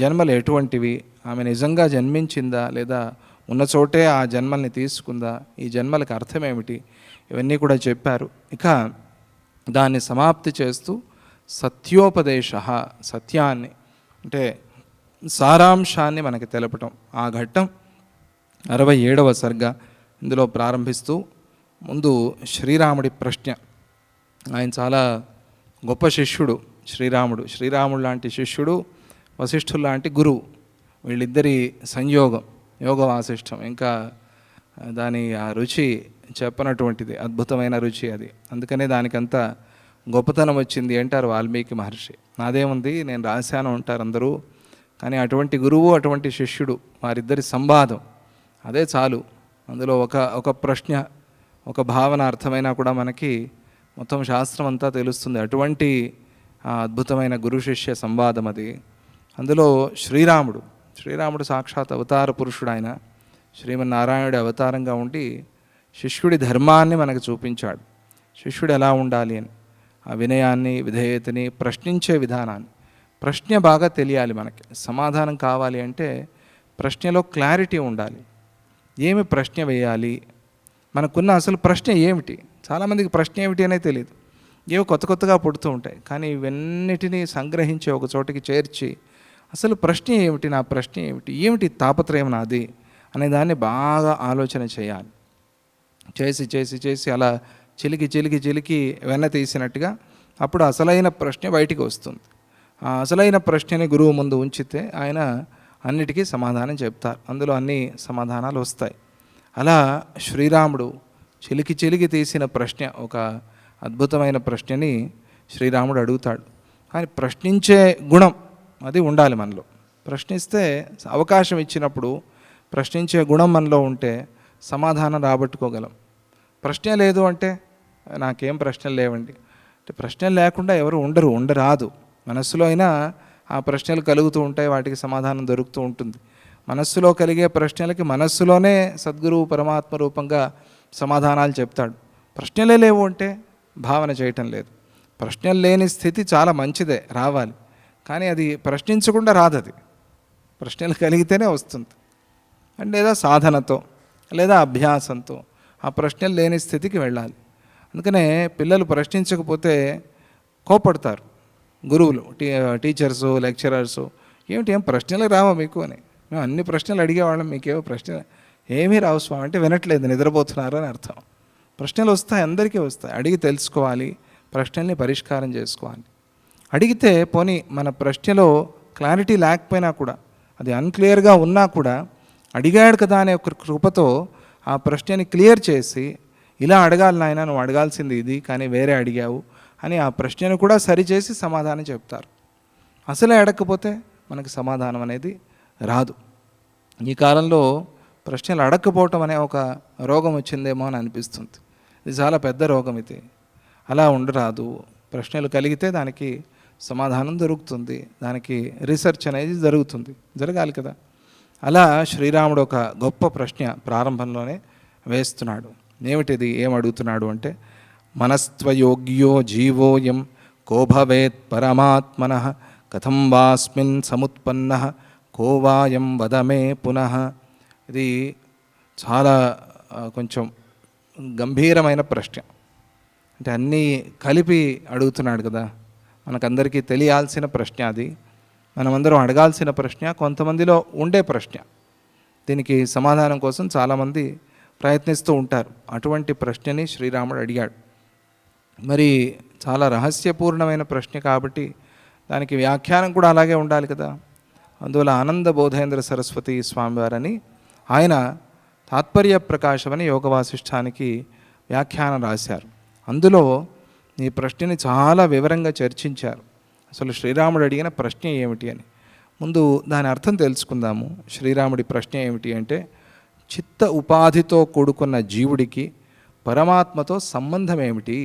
జన్మలు ఎటువంటివి? ఆమె నిజంగా జన్మించిందా లేదా ఉన్న చోటే ఆ జన్మల్ని తీసుకుందా? ఈ జన్మలకు అర్థం ఏమిటి? ఇవన్నీ కూడా చెప్పారు. ఇక దాన్ని సమాప్తి చేస్తూ సత్యోపదేశ, సత్యాన్ని అంటే సారాంశాన్ని మనకి తెలపటం. ఆ ఘట్టం 67వ సర్గ. ఇందులో ప్రారంభిస్తూ ముందు శ్రీరాముడి ప్రశ్న. ఆయన చాలా గొప్ప శిష్యుడు శ్రీరాముడు లాంటి శిష్యుడు, వశిష్ఠుడు లాంటి గురువు. వీళ్ళిద్దరి సంయోగం, యోగ వాసిష్టం. ఇంకా దాని ఆ రుచి చెప్పనటువంటిది, అద్భుతమైన రుచి అది. అందుకనే దానికంతా గొప్పతనం వచ్చింది అంటారు వాల్మీకి మహర్షి. నాదేముంది, నేను రాశాను అంటారు అందరూ. కానీ అటువంటి గురువు, అటువంటి శిష్యుడు, వారిద్దరి సంవాదం అదే చాలు. అందులో ఒక ప్రశ్న, ఒక భావన అర్థమైనా కూడా మనకి మొత్తం శాస్త్రం అంతా తెలుస్తుంది. అటువంటి అద్భుతమైన గురు శిష్య సంవాదం అది. అందులో శ్రీరాముడు సాక్షాత్ అవతార పురుషుడు. ఆయన శ్రీమన్నారాయణుడి అవతారంగా ఉండి శిష్యుడి ధర్మాన్ని మనకు చూపించాడు. శిష్యుడు ఎలా ఉండాలి అని, ఆ వినయాన్ని, విధేయతని, ప్రశ్నించే విధానాన్ని. ప్రశ్న బాగా తెలియాలి మనకి. సమాధానం కావాలి అంటే ప్రశ్నలో క్లారిటీ ఉండాలి. ఏమి ప్రశ్న వేయాలి, మనకున్న అసలు ప్రశ్న ఏమిటి? చాలామందికి ప్రశ్న ఏమిటి అనే తెలియదు. ఏవో కొత్తగా పుడుతూ ఉంటాయి. కానీ ఇవన్నిటినీ సంగ్రహించి ఒక చోటికి చేర్చి అసలు ప్రశ్న ఏమిటి, నా ప్రశ్న ఏమిటి తాపత్రయం నాది అనే దాన్ని బాగా ఆలోచన చేయాలి. చేసి అలా చిలికి వెన్న తీసినట్టుగా అప్పుడు అసలైన ప్రశ్న బయటికి వస్తుంది. ఆ అసలైన ప్రశ్నని గురువు ముందు ఉంచితే ఆయన అన్నిటికీ సమాధానం చెప్తారు. అందులో అన్ని సమాధానాలు వస్తాయి. అలా శ్రీరాముడు చిలికి చిలికి తీసిన ప్రశ్న, ఒక అద్భుతమైన ప్రశ్నని శ్రీరాముడు అడుగుతాడు. కానీ ప్రశ్నించే గుణం అది ఉండాలి మనలో. ప్రశ్నిస్తే, అవకాశం ఇచ్చినప్పుడు ప్రశ్నించే గుణం మనలో ఉంటే సమాధానం రాబట్టుకోగలం. ప్రశ్న లేదు అంటే నాకేం ప్రశ్నలు లేవండి అంటే ప్రశ్నలు లేకుండా ఎవరు ఉండరాదు. మనస్సులో అయినా ఆ ప్రశ్నలు కలుగుతూ ఉంటాయి, వాటికి సమాధానం దొరుకుతూ ఉంటుంది. మనస్సులో కలిగే ప్రశ్నలకి మనస్సులోనే సద్గురువు పరమాత్మ రూపంగా సమాధానాలు చెప్తాడు. ప్రశ్నలే లేవు అంటే భావన చేయటం లేదు. ప్రశ్నలు లేని స్థితి చాలా మంచిదే, రావాలి. కానీ అది ప్రశ్నించకుండా రాదు. అది ప్రశ్నలు కలిగితేనే వస్తుంది. అంటే లేదా సాధనతో లేదా అభ్యాసంతో ఆ ప్రశ్నలు లేని స్థితికి వెళ్ళాలి. అందుకనే పిల్లలు ప్రశ్నించకపోతే కోపడతారు గురువులు, టీచర్సు, లెక్చరర్సు. ఏం ప్రశ్నలు రావా మీకు అని. మేము అన్ని ప్రశ్నలు అడిగేవాళ్ళం, మీకేవో ప్రశ్నలు ఏమీ రావు స్వామి అంటే వినట్లేదు, నిద్రపోతున్నారు అని అర్థం. ప్రశ్నలు వస్తాయి, అందరికీ వస్తాయి. అడిగి తెలుసుకోవాలి, ప్రశ్నల్ని పరిష్కారం చేసుకోవాలి. అడిగితే పోనీ మన ప్రశ్నలో క్లారిటీ లేకపోయినా కూడా, అది అన్క్లియర్గా ఉన్నా కూడా, అడిగాడు కదా అనే ఒక కృపతో ఆ ప్రశ్నని క్లియర్ చేసి, ఇలా అడగాలి నాయన, నువ్వు అడగాల్సింది ఇది కానీ వేరే అడిగావు అని ఆ ప్రశ్నను కూడా సరిచేసి సమాధానం చెప్తారు. అసలే అడగకపోతే మనకు సమాధానం అనేది రాదు. ఈ కాలంలో ప్రశ్నలు అడగకపోవటం అనే ఒక రోగం వచ్చిందేమో అని అనిపిస్తుంది. ఇది చాలా పెద్ద రోగం. ఇది అలా ఉండరాదు. ప్రశ్నలు కలిగితే దానికి సమాధానం దొరుకుతుంది, దానికి రీసెర్చ్ అనేది జరగాలి కదా. అలా శ్రీరాముడు ఒక గొప్ప ప్రశ్న ప్రారంభంలోనే వేస్తున్నాడు. ఏమిటిది, ఏమడుగుతున్నాడు అంటే, మనస్త్వయోగ్యో జీవోయం కో భవేత్ పరమాత్మనః కథం వాస్మిన్ సముత్పన్నః కో వాయం వదమే పునః. ఇది చాలా కొంచెం గంభీరమైన ప్రశ్న. అంటే అన్నీ కలిపి అడుగుతున్నాడు కదా. మనకందరికీ తెలియాల్సిన ప్రశ్న అది. మనమందరం అడగాల్సిన ప్రశ్న, కొంతమందిలో ఉండే ప్రశ్న. దీనికి సమాధానం కోసం చాలామంది ప్రయత్నిస్తూ ఉంటారు. అటువంటి ప్రశ్నని శ్రీరాముడు అడిగాడు. మరి చాలా రహస్యపూర్ణమైన ప్రశ్న కాబట్టి దానికి వ్యాఖ్యానం కూడా అలాగే ఉండాలి కదా. అందువల్ల ఆనంద బోధేంద్ర సరస్వతి స్వామివారని ఆయన తాత్పర్య ప్రకాశమని యోగ వాసిష్ఠానికి వ్యాఖ్యానం రాశారు. అందులో ఈ ప్రశ్నని చాలా వివరంగా చర్చించారు. అసలు శ్రీరాముడు అడిగిన ప్రశ్న ఏమిటి అని. ముందు దాని అర్థం తెలుసుకుందాము. శ్రీరాముడి ప్రశ్న ఏమిటి అంటే, చిత్త ఉపాధితో కూడుకున్న జీవుడికి పరమాత్మతో సంబంధం ఏమిటి?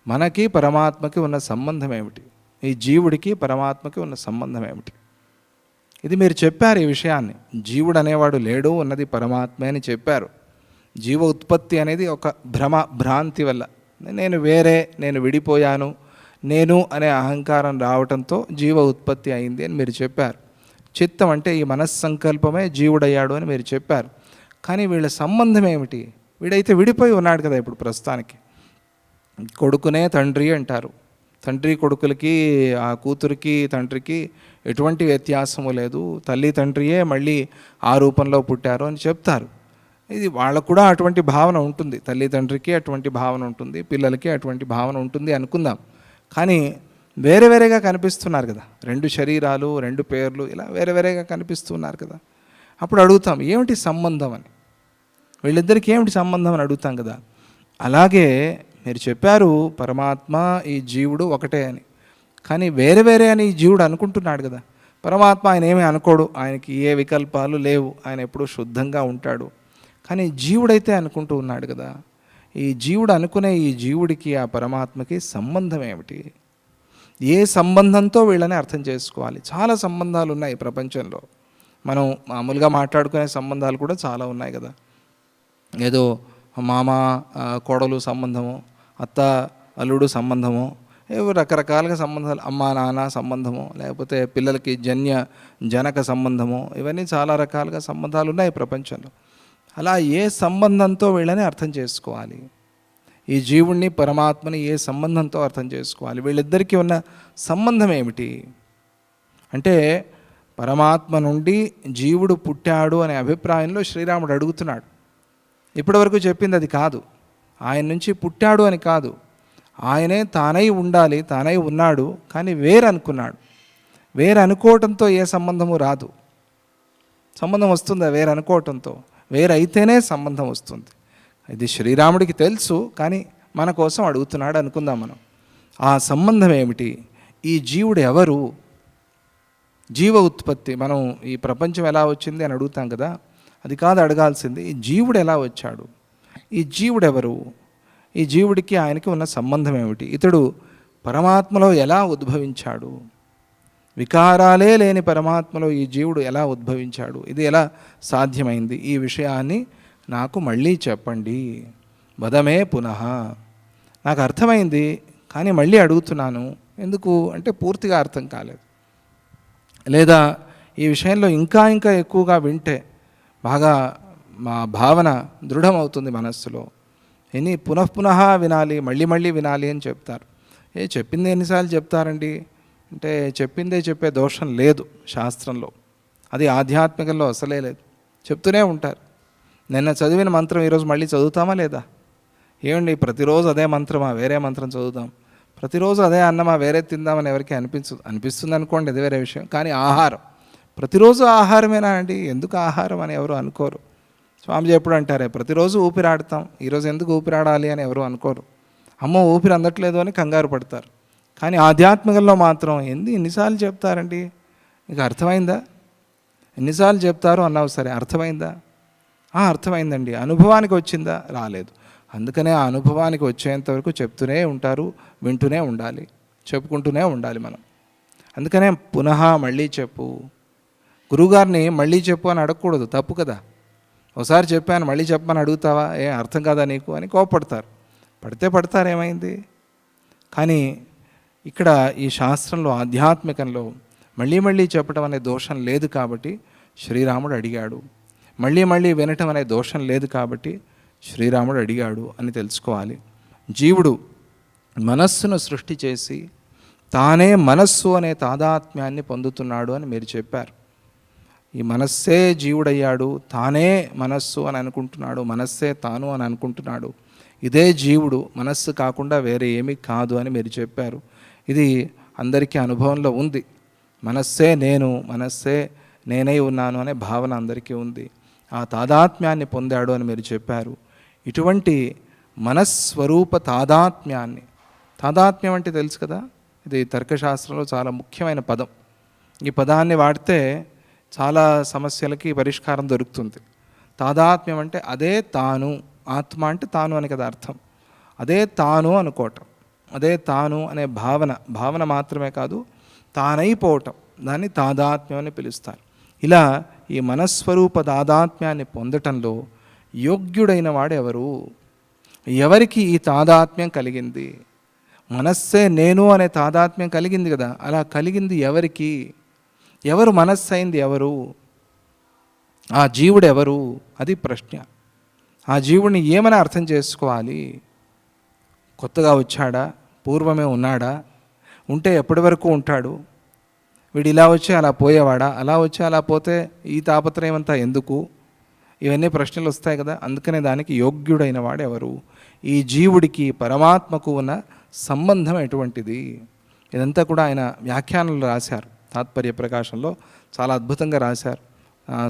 మనకి పరమాత్మకి ఉన్న సంబంధం ఏమిటి? ఈ జీవుడికి పరమాత్మకి ఉన్న సంబంధం ఏమిటి? ఇది మీరు చెప్పారు ఈ విషయాన్ని. జీవుడు అనేవాడు లేడు, ఉన్నది పరమాత్మే అని చెప్పారు. జీవ ఉత్పత్తి అనేది ఒక భ్రాంతి వల్ల, నేను విడిపోయాను, నేను అనే అహంకారం రావటంతో జీవ ఉత్పత్తి అయింది అని మీరు చెప్పారు. చిత్తం అంటే ఈ మనస్సంకల్పమే జీవుడయ్యాడు అని మీరు చెప్పారు. కానీ వీళ్ళ సంబంధం ఏమిటి? వీడైతే విడిపోయి ఉన్నాడు కదా ఇప్పుడు ప్రస్తుతానికి. కొడుకునే తండ్రి అంటారు. తండ్రి కొడుకులకి, ఆ కూతురికి తండ్రికి ఎటువంటి వ్యత్యాసము లేదు. తల్లి తండ్రియే మళ్ళీ ఆ రూపంలో పుట్టారు అని చెప్తారు. ఇది వాళ్ళకు కూడా అటువంటి భావన ఉంటుంది. తల్లి తండ్రికి అటువంటి భావన ఉంటుంది, పిల్లలకి అటువంటి భావన ఉంటుంది అనుకుందాం. కానీ వేరే వేరేగా కనిపిస్తున్నారు కదా. 2 శరీరాలు, 2 పేర్లు, ఇలా వేరే వేరేగా కనిపిస్తున్నారు కదా. అప్పుడు అడుగుతాం ఏమిటి సంబంధం అని. వీళ్ళిద్దరికీ ఏమిటి సంబంధం అని అడుగుతాం కదా. అలాగే మీరు చెప్పారు పరమాత్మ ఈ జీవుడు ఒకటే అని. కానీ వేరే వేరే అని ఈ జీవుడు అనుకుంటున్నాడు కదా. పరమాత్మ ఆయన ఏమీ అనుకోడు, ఆయనకి ఏ వికల్పాలు లేవు, ఆయన ఎప్పుడూ శుద్ధంగా ఉంటాడు. కానీ జీవుడైతే అనుకుంటూ ఉన్నాడు కదా. ఈ జీవుడు అనుకునే ఈ జీవుడికి ఆ పరమాత్మకి సంబంధం ఏమిటి? ఏ సంబంధంతో వీళ్ళని అర్థం చేసుకోవాలి. చాలా సంబంధాలు ఉన్నాయి ప్రపంచంలో. మనం మామూలుగా మాట్లాడుకునే సంబంధాలు కూడా చాలా ఉన్నాయి కదా. ఏదో మామ కోడలు సంబంధము, అత్త అల్లుడు సంబంధము, ఏవో రకరకాలుగా సంబంధాలు, అమ్మ నాన్న సంబంధము, లేకపోతే పిల్లలకి జనక సంబంధము, ఇవన్నీ చాలా రకాలుగా సంబంధాలు ఉన్నాయి ప్రపంచంలో. అలా ఏ సంబంధంతో వీళ్ళని అర్థం చేసుకోవాలి? ఈ జీవుణ్ణి పరమాత్మని ఏ సంబంధంతో అర్థం చేసుకోవాలి? వీళ్ళిద్దరికీ ఉన్న సంబంధం ఏమిటి అంటే, పరమాత్మ నుండి జీవుడు పుట్టాడు అనే అభిప్రాయంలో శ్రీరాముడు అడుగుతున్నాడు. ఇప్పటివరకు చెప్పింది అది కాదు. ఆయన నుంచి పుట్టాడు అని కాదు, ఆయనే తానై ఉండాలి, తానై ఉన్నాడు. కానీ వేరనుకున్నాడు. వేరనుకోవటంతో ఏ సంబంధము రాదు. సంబంధం వస్తుందా వేరనుకోవటంతో? వేరైతేనే సంబంధం వస్తుంది. ఇది శ్రీరాముడికి తెలుసు, కానీ మన కోసం అడుగుతున్నాడు అనుకుందాం మనం. ఆ సంబంధం ఏమిటి? ఈ జీవుడు ఎవరు? జీవ ఉత్పత్తి, మనం ఈ ప్రపంచం ఎలా వచ్చింది అని అడుగుతాం కదా, అది కాదు అడగాల్సింది. ఈ జీవుడు ఎలా వచ్చాడు? ఈ జీవుడు ఎవరు? ఈ జీవుడికి ఆయనకి ఉన్న సంబంధం ఏమిటి? ఇతడు పరమాత్మలో ఎలా ఉద్భవించాడు? వికారాలే లేని పరమాత్మలో ఈ జీవుడు ఎలా ఉద్భవించాడు? ఇది ఎలా సాధ్యమైంది? ఈ విషయాన్ని నాకు మళ్ళీ చెప్పండి. వదమే పునః. నాకు అర్థమైంది, కానీ మళ్ళీ అడుగుతున్నాను. ఎందుకు అంటే పూర్తిగా అర్థం కాలేదు, లేదా ఈ విషయంలో ఇంకా ఇంకా ఎక్కువగా వింటే బాగా మా భావన దృఢమవుతుంది మనస్సులో. ఎన్ని పునఃపునః వినాలి, మళ్ళీ మళ్ళీ వినాలి అని చెప్తారు. చెప్పింది ఎన్నిసార్లు చెప్తారండి అంటే, చెప్పిందే చెప్పే దోషం లేదు శాస్త్రంలో, అది ఆధ్యాత్మికంలో అసలే లేదు. చెప్తూనే ఉంటారు. నిన్న చదివిన మంత్రం ఈరోజు మళ్ళీ చదువుతామా లేదా? ఏమండి ప్రతిరోజు అదే మంత్రమా, వేరే మంత్రం చదువుతాం? ప్రతిరోజు అదే అన్నమా, వేరే తిందామని ఎవరికి అనిపిస్తుంది అనుకోండి, అది వేరే విషయం. కానీ ఆహారం ప్రతిరోజు ఆహారమేనా అండి? ఎందుకు ఆహారం అని ఎవరు అనుకోరు. స్వామిజీ ఎప్పుడు అంటారే, ప్రతిరోజు ఊపిరాడతాం, ఈరోజు ఎందుకు ఊపిరాడాలి అని ఎవరు అనుకోరు. అమ్మో ఊపిరి అందట్లేదు అని కంగారు పడతారు. కానీ ఆధ్యాత్మికంలో మాత్రం ఎన్నిసార్లు చెప్తారండి? మీకు అర్థమైందా? ఎన్నిసార్లు చెప్తారో అన్నావు, సరే అర్థమైందా? అర్థమైందండి. అనుభవానికి వచ్చిందా? రాలేదు. అందుకనే ఆ అనుభవానికి వచ్చేంత వరకు చెప్తూనే ఉంటారు, వింటూనే ఉండాలి, చెప్పుకుంటూనే ఉండాలి మనం. అందుకనే పునః మళ్ళీ చెప్పు. గురువుగారిని మళ్ళీ చెప్పు అని అడగకూడదు, తప్పు కదా. ఒకసారి చెప్పాను మళ్ళీ చెప్పమని అడుగుతావా? అర్థం కాదా నీకు అని కోపడతారు. పడతారు, ఏమైంది? కానీ ఇక్కడ ఈ శాస్త్రంలో, ఆధ్యాత్మికంలో మళ్ళీ మళ్ళీ చెప్పడం అనే దోషం లేదు కాబట్టి శ్రీరాముడు అడిగాడు. మళ్ళీ మళ్ళీ వినటం అనే దోషం లేదు కాబట్టి శ్రీరాముడు అడిగాడు అని తెలుసుకోవాలి. జీవుడు మనస్సును సృష్టి చేసి తానే మనస్సు అనే తాదాత్మ్యాన్ని పొందుతున్నాడు అని మీరు చెప్పారు. ఈ మనస్సే జీవుడయ్యాడు, తానే మనస్సు అని అనుకుంటున్నాడు, మనస్సే తాను అని అనుకుంటున్నాడు. ఇదే జీవుడు, మనస్సు కాకుండా వేరే ఏమీ కాదు అని మీరు చెప్పారు. ఇది అందరికీ అనుభవంలో ఉంది. మనస్సే నేను, మనస్సే నేనై ఉన్నాను అనే భావన అందరికీ ఉంది. ఆ తాదాత్మ్యాన్ని పొందాడు అని మీరు చెప్పారు. ఇటువంటి మనస్వరూప తాదాత్మ్యాన్ని, తాదాత్మ్యం అంటే తెలుసు కదా, ఇది తర్కశాస్త్రంలో చాలా ముఖ్యమైన పదం. ఈ పదాన్ని వాడితే చాలా సమస్యలకి పరిష్కారం దొరుకుతుంది. తాదాత్మ్యం అంటే అదే తాను, ఆత్మ అంటే తాను అని కదా అర్థం. అదే తాను అనుకోవటం, అదే తాను అనే భావన మాత్రమే కాదు, తానైపోవటం, దాన్ని తాదాత్మ్యం అని పిలుస్తారు. ఇలా ఈ మనస్వరూప తాదాత్మ్యాన్ని పొందటంలో యోగ్యుడైన వాడు ఎవరు? ఎవరికి ఈ తాదాత్మ్యం కలిగింది? మనస్సే నేను అనే తాదాత్మ్యం కలిగింది కదా, అలా కలిగింది ఎవరికి? ఎవరు మనస్సు అయింది? ఎవరు? ఆ జీవుడు ఎవరు? అది ప్రశ్న. ఆ జీవుడిని ఏమని అర్థం చేసుకోవాలి? కొత్తగా వచ్చాడా? పూర్వమే ఉన్నాడా? ఉంటే ఎప్పటి వరకు ఉంటాడు? వీడు ఇలా వచ్చి అలా పోయేవాడా? అలా వచ్చి అలా పోతే ఈ తాపత్రయం అంతా ఎందుకు? ఇవన్నీ ప్రశ్నలు వస్తాయి కదా. అందుకనే దానికి యోగ్యుడైన వాడు ఎవరు? ఈ జీవుడికి పరమాత్మకు ఉన్న సంబంధం ఎటువంటిది? ఇదంతా కూడా ఆయన వ్యాఖ్యానంలో రాశారు, తాత్పర్య ప్రకాశంలో చాలా అద్భుతంగా రాశారు.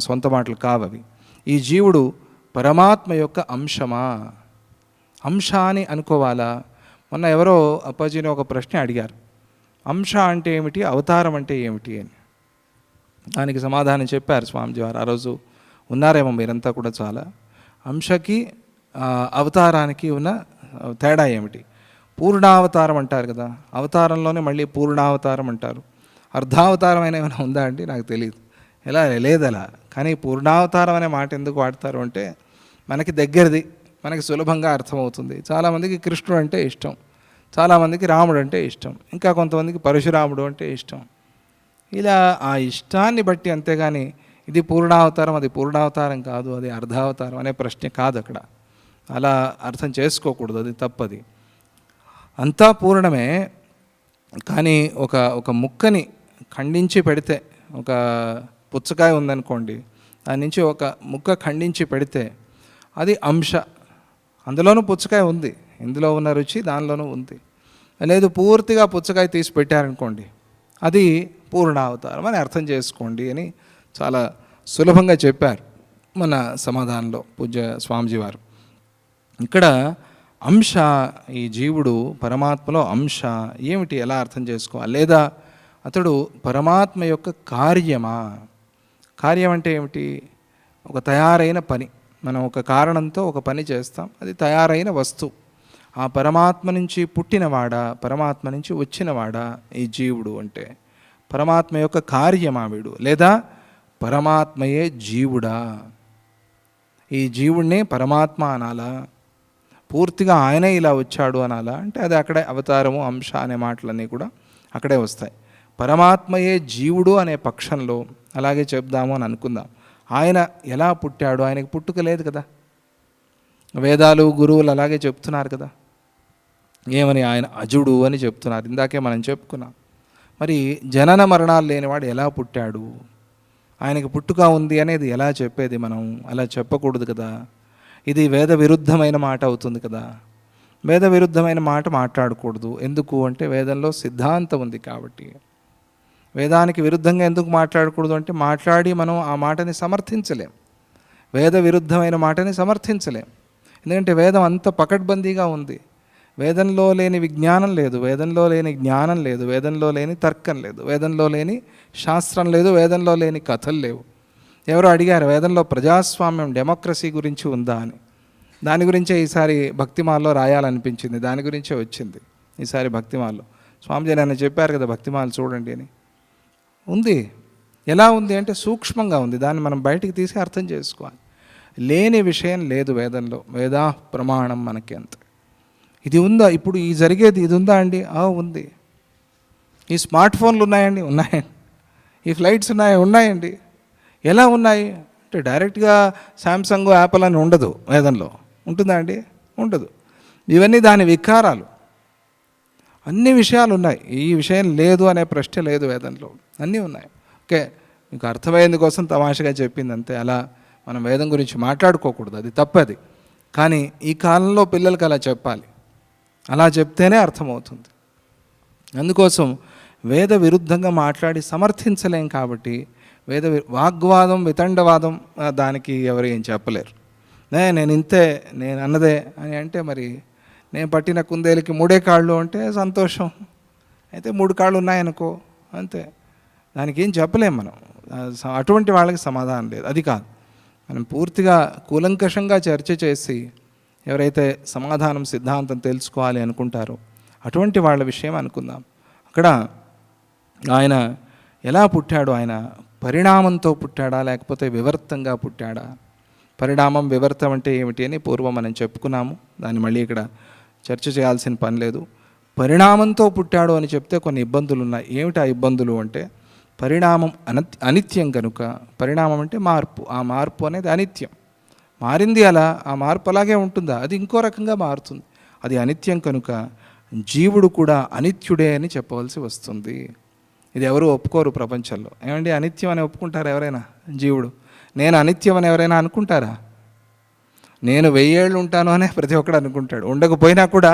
సొంత మాటలు కావవి. ఈ జీవుడు పరమాత్మ యొక్క అంశమా? అంశ అని అనుకోవాలా? మొన్న ఎవరో అప్పాజీని ఒక ప్రశ్న అడిగారు, అంశ అంటే ఏమిటి, అవతారం అంటే ఏమిటి అని. దానికి సమాధానం చెప్పారు స్వామిజీ వారు. ఆ రోజు ఉన్నారేమో మీరంతా కూడా. చాలా అంశకి అవతారానికి ఉన్న తేడా ఏమిటి? పూర్ణావతారం అంటారు కదా, అవతారంలోనే మళ్ళీ పూర్ణావతారం అంటారు. అర్ధావతారం అయినా ఏమైనా ఉందా అండి? నాకు తెలియదు. ఎలా లేదు అలా. కానీ పూర్ణావతారం అనే మాట ఎందుకు వాడతారు అంటే మనకి దగ్గరది, మనకి సులభంగా అర్థమవుతుంది. చాలామందికి కృష్ణుడు అంటే ఇష్టం, చాలామందికి రాముడు అంటే ఇష్టం, ఇంకా కొంతమందికి పరశురాముడు అంటే ఇష్టం. ఇలా ఆ ఇష్టాన్ని బట్టి, అంతేగాని ఇది పూర్ణావతారం అది పూర్ణావతారం కాదు, అది అర్ధావతారం అనే ప్రశ్న కాదు అక్కడ. అలా అర్థం చేసుకోకూడదు, అది తప్పది. అంతా పూర్ణమే. కానీ ఒక ముక్కని ఖండించి పెడితే, ఒక పుచ్చకాయ ఉందనుకోండి, దాని నుంచి ఒక ముక్క ఖండించి పెడితే అది అంశ. అందులోనూ పుచ్చకాయ ఉంది, ఇందులో ఉన్న రుచి దానిలోనూ ఉంది. లేదు పూర్తిగా పుచ్చకాయ తీసి పెట్టారనుకోండి, అది పూర్ణావతారం అని అర్థం చేసుకోండి అని చాలా సులభంగా చెప్పారు మన సమాధానంలో పూజ్య స్వామిజీ వారు. ఇక్కడ అంశ, ఈ జీవుడు పరమాత్మలో అంశ ఏమిటి, ఎలా అర్థం చేసుకోవాలి? లేదా అతడు పరమాత్మ యొక్క కార్యమా? కార్యం అంటే ఏమిటి? ఒక తయారైన పని. మనం ఒక కారణంతో ఒక పని చేస్తాం, అది తయారైన వస్తువు. ఆ పరమాత్మ నుంచి పుట్టినవాడా, పరమాత్మ నుంచి వచ్చినవాడా ఈ జీవుడు అంటే? పరమాత్మ యొక్క కార్యమా వీడు, లేదా పరమాత్మయే జీవుడా? ఈ జీవుడిని పరమాత్మ అనాలా? పూర్తిగా ఆయనే ఇలా వచ్చాడు అనాలా? అంటే అది అక్కడే అవతారము, అంశ అనే మాటలన్నీ కూడా అక్కడే వస్తాయి. పరమాత్మయే జీవుడు అనే పక్షంలో అలాగే చెప్దాము అని అనుకుందాం. ఆయన ఎలా పుట్టాడు? ఆయనకి పుట్టుక లేదు కదా. వేదాలు, గురువులు అలాగే చెప్తున్నారు కదా. ఏమని? ఆయన అజుడు అని చెప్తున్నారు. ఇందాకే మనం చెప్పుకున్నాం. మరి జనన మరణాలు లేనివాడు ఎలా పుట్టాడు? ఆయనకి పుట్టుక ఉంది అనేది ఎలా చెప్పేది? మనం అలా చెప్పకూడదు కదా. ఇది వేద విరుద్ధమైన మాట అవుతుంది కదా. వేద విరుద్ధమైన మాట మాట్లాడకూడదు. ఎందుకు అంటే వేదంలో సిద్ధాంతం ఉంది కాబట్టి. వేదానికి విరుద్ధంగా ఎందుకు మాట్లాడకూడదు అంటే మాట్లాడి మనం ఆ మాటని సమర్థించలేం. వేద విరుద్ధమైన మాటని సమర్థించలేం. ఎందుకంటే వేదం అంత పకడ్బందీగా ఉంది. వేదంలో లేని విజ్ఞానం లేదు, వేదంలో లేని జ్ఞానం లేదు, వేదంలో లేని తర్కం లేదు, వేదంలో లేని శాస్త్రం లేదు, వేదంలో లేని కథలు లేవు. ఎవరో అడిగారు వేదంలో ప్రజాస్వామ్యం, డెమోక్రసీ గురించి ఉందా అని. దాని గురించే ఈసారి భక్తిమాల్లో రాయాలనిపించింది, దాని గురించే వచ్చింది ఈసారి భక్తిమాల్లో. స్వామిజీ నన్ను చెప్పారు కదా భక్తిమాలు చూడండి అని. ఉంది. ఎలా ఉంది అంటే సూక్ష్మంగా ఉంది. దాన్ని మనం బయటికి తీసి అర్థం చేసుకోవాలి. లేని విషయం లేదు వేదంలో. వేదా ప్రమాణం మనకి అంత. ఇది ఉందా ఇప్పుడు ఈ జరిగేది? ఇది ఉందా అండి? ఉంది. ఈ స్మార్ట్ ఫోన్లు ఉన్నాయండి? ఉన్నాయండి. ఈ ఫ్లైట్స్ ఉన్నాయండి. ఎలా ఉన్నాయి అంటే డైరెక్ట్గా శాంసంగ్, యాపిల్ అని ఉండదు వేదంలో. ఉంటుందా అండి? ఉండదు. ఇవన్నీ దాని వికారాలు. అన్ని విషయాలు ఉన్నాయి. ఈ విషయం లేదు అనే ప్రశ్న లేదు వేదంలో. అన్నీ ఉన్నాయి. ఓకే, మీకు అర్థమయ్యేందు కోసం తమాషగా చెప్పింది అంతే. అలా మనం వేదం గురించి మాట్లాడుకోకూడదు, అది తప్పది. కానీ ఈ కాలంలో పిల్లలకి అలా చెప్పాలి. అలా చెప్తేనే అర్థమవుతుంది. అందుకోసం వేద విరుద్ధంగా మాట్లాడి సమర్థించలేం కాబట్టి వాగ్వాదం, వితండవాదం దానికి ఎవరు ఏం చెప్పలేరు. నేను ఇంతే, నేను అన్నదే అని అంటే మరి నేను పట్టిన కుందేలుకి 3 కాళ్ళు అంటే సంతోషం. అయితే 3 కాళ్ళు ఉన్నాయనుకో అంతే, దానికి ఏం చెప్పలేం మనం. అటువంటి వాళ్ళకి సమాధానం లేదు. అది కాదు, మనం పూర్తిగా కూలంకషంగా చర్చ చేసి ఎవరైతే సమాధానం, సిద్ధాంతం తెలుసుకోవాలి అనుకుంటారో అటువంటి వాళ్ళ విషయం అనుకుందాం. అక్కడ ఆయన ఎలా పుట్టాడు? ఆయన పరిణామంతో పుట్టాడా లేకపోతే వివర్తంగా పుట్టాడా? పరిణామం, వివర్తం అంటే ఏమిటి అని పూర్వం మనం చెప్పుకున్నాము. దాన్ని మళ్ళీ ఇక్కడ చర్చ చేయాల్సిన పని లేదు. పరిణామంతో పుట్టాడు అని చెప్తే కొన్ని ఇబ్బందులు ఉన్నాయి. ఏమిటి ఆ ఇబ్బందులు అంటే, పరిణామం అనిత్యం కనుక. పరిణామం అంటే మార్పు. ఆ మార్పు అనేది అనిత్యం. మారింది అలా, ఆ మార్పు అలాగే ఉంటుందా? అది ఇంకో రకంగా మారుతుంది. అది అనిత్యం కనుక జీవుడు కూడా అనిత్యుడే అని చెప్పవలసి వస్తుంది. ఇది ఎవరు ఒప్పుకోరు ప్రపంచంలో. ఏమండి అనిత్యం అని ఒప్పుకుంటారా ఎవరైనా? జీవుడు నేను అనిత్యం అని ఎవరైనా అనుకుంటారా? నేను 1000 ఏళ్ళు ఉంటాను అనే ప్రతి ఒక్కడు అనుకుంటాడు. ఉండకపోయినా కూడా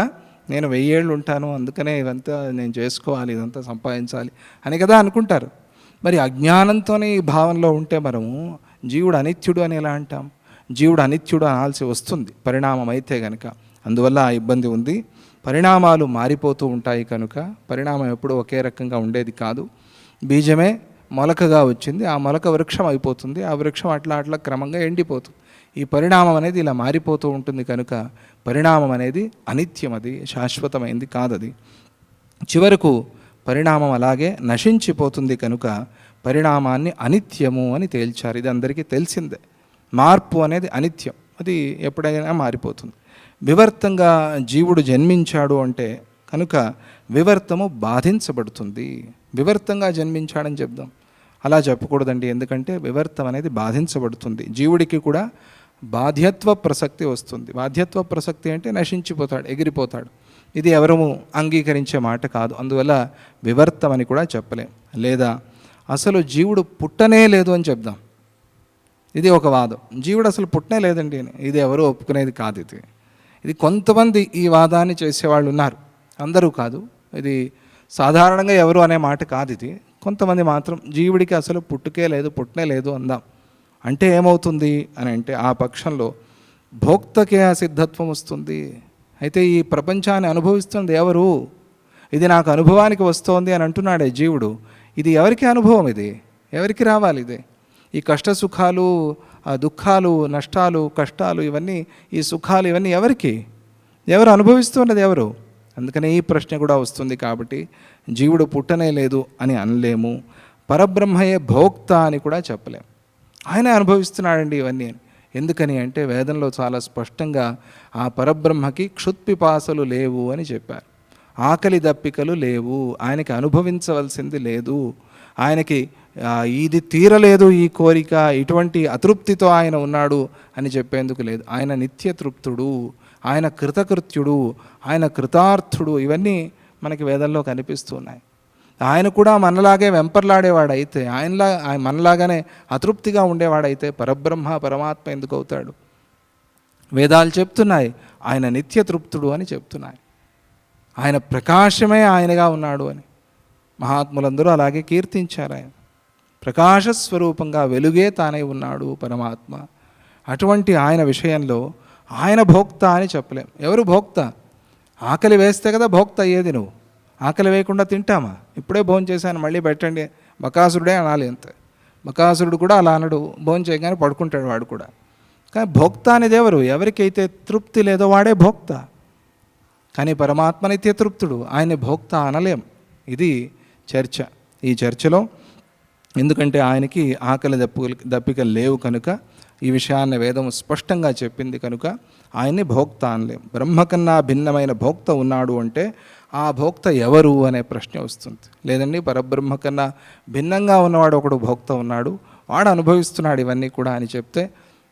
నేను 1000 ఏళ్ళు ఉంటాను, అందుకనే ఇదంతా నేను చేసుకోవాలి, ఇదంతా సంపాదించాలి అని కదా అనుకుంటారు. మరి అజ్ఞానంతోనే ఈ భావనలో ఉంటే మనము జీవుడు అనిత్యుడు అని ఎలా అంటాం? జీవుడు అనిత్యుడు అనాల్సి వస్తుంది పరిణామం అయితే కనుక. అందువల్ల ఆ ఇబ్బంది ఉంది. పరిణామాలు మారిపోతూ ఉంటాయి కనుక పరిణామం ఎప్పుడూ ఒకే రకంగా ఉండేది కాదు. బీజమే మొలకగా వచ్చింది, ఆ మొలక వృక్షం అయిపోతుంది, ఆ వృక్షం అట్లా అట్లా క్రమంగా ఎండిపోతుంది. ఈ పరిణామం అనేది ఇలా మారిపోతూ ఉంటుంది కనుక పరిణామం అనేది అనిత్యం, అది శాశ్వతమైంది కాదది. చివరకు పరిణామం అలాగే నశించిపోతుంది కనుక పరిణామాన్ని అనిత్యము అని తేల్చారు. ఇది అందరికీ తెలిసిందే. మార్పు అనేది అనిత్యం, అది ఎప్పుడైనా మారిపోతుంది. వివర్తంగా జీవుడు జన్మించాడు అంటే కనుక వివర్తము బాధించబడుతుంది. వివర్తంగా జన్మించాడని చెప్దాం, అలా చెప్పకూడదండి. ఎందుకంటే వివర్తం అనేది బాధించబడుతుంది. జీవుడికి కూడా బాధ్యత్వ ప్రసక్తి వస్తుంది. బాధ్యత్వ ప్రసక్తి అంటే నశించిపోతాడు, ఎగిరిపోతాడు. ఇది ఎవరు అంగీకరించే మాట కాదు. అందువల్ల వివర్తం అని కూడా చెప్పలేం. లేదా అసలు జీవుడు పుట్టనే లేదు అని చెప్దాం, ఇది ఒక వాదం. జీవుడు అసలు పుట్టనే లేదండి అని, ఇది ఎవరు ఒప్పుకునేది కాదు. ఇది కొంతమంది ఈ వాదాన్ని చేసేవాళ్ళు ఉన్నారు, అందరూ కాదు. ఇది సాధారణంగా ఎవరు అనే మాట కాదు. ఇది కొంతమంది మాత్రం జీవుడికి అసలు పుట్టుకే లేదు, పుట్టనే లేదు అందాం. అంటే ఏమవుతుంది అని అంటే ఆ పక్షంలో భోక్తకే ఆ సిద్ధత్వం వస్తుంది. అయితే ఈ ప్రపంచాన్ని అనుభవిస్తుంది ఎవరు? ఇది నాకు అనుభవానికి వస్తోంది అని అంటున్నాడే జీవుడు. ఇది ఎవరికి అనుభవం? ఇది ఎవరికి రావాలి? ఇది ఈ కష్ట సుఖాలు, దుఃఖాలు, నష్టాలు, కష్టాలు, ఇవన్నీ, ఈ సుఖాలు, ఇవన్నీ ఎవరికి? ఎవరు అనుభవిస్తున్నది ఎవరు? అందుకనే ఈ ప్రశ్న కూడా వస్తుంది. కాబట్టి జీవుడు పుట్టనే లేదు అని అనలేము, పరబ్రహ్మయే భోక్త అని కూడా చెప్పలేము. ఆయనే అనుభవిస్తున్నాడండి ఇవన్నీ. ఎందుకని అంటే వేదంలో చాలా స్పష్టంగా ఆ పరబ్రహ్మకి క్షుత్పిపాసలు లేవు అని చెప్పారు. ఆకలి దప్పికలు లేవు, ఆయనకి అనుభవించవలసింది లేదు, ఆయనకి ఇది తీరలేదు ఈ కోరిక, ఇటువంటి అతృప్తితో ఆయన ఉన్నాడు అని చెప్పేందుకు లేదు. ఆయన నిత్యతృప్తుడు, ఆయన కృతకృత్యుడు, ఆయన కృతార్థుడు. ఇవన్నీ మనకి వేదంలో కనిపిస్తున్నాయి. ఆయన కూడా మనలాగే వెంపర్లాడేవాడైతే, మనలాగానే అతృప్తిగా ఉండేవాడైతే పరబ్రహ్మ పరమాత్మ ఎందుకు అవుతాడు? వేదాలు చెప్తున్నాయి ఆయన నిత్యతృప్తుడు అని చెప్తున్నాయి. ఆయన ప్రకాశమే ఆయనగా ఉన్నాడు అని మహాత్ములందరూ అలాగే కీర్తించారు. ఆయన ప్రకాశస్వరూపంగా వెలుగే తానై ఉన్నాడు పరమాత్మ. అటువంటి ఆయన విషయంలో ఆయన భోక్త అని చెప్పలేం. ఎవరు భోక్త? ఆకలి వేస్తే కదా భోక్త అయ్యేది. నువ్వు ఆకలి వేయకుండా తింటామా? ఇప్పుడే భోజనం చేశాను మళ్ళీ పెట్టండి, బకాసురుడే అనాలి అంతే. బకాసురుడు కూడా అలా అనడు, భోజనం చేయగానే పడుకుంటాడు వాడు కూడా. కానీ భోక్త అనేది ఎవరు? ఎవరికైతే తృప్తి లేదో వాడే భోక్త. కానీ పరమాత్మ నిత్యతృప్తుడు, ఆయన్ని భోక్త అనలేం. ఇది చర్చ. ఈ చర్చలో ఎందుకంటే ఆయనకి ఆకలి దప్పికలు లేవు కనుక, ఈ విషయాన్ని వేదం స్పష్టంగా చెప్పింది కనుక ఆయన్ని భోక్త అనలేం. బ్రహ్మ కన్నా భిన్నమైన భోక్త ఉన్నాడు అంటే ఆ భోక్త ఎవరు అనే ప్రశ్న వస్తుంది. లేదండి, పరబ్రహ్మ కన్నా భిన్నంగా ఉన్నవాడు ఒకడు భోక్త ఉన్నాడు, వాడు అనుభవిస్తున్నాడు ఇవన్నీ కూడా అని చెప్తే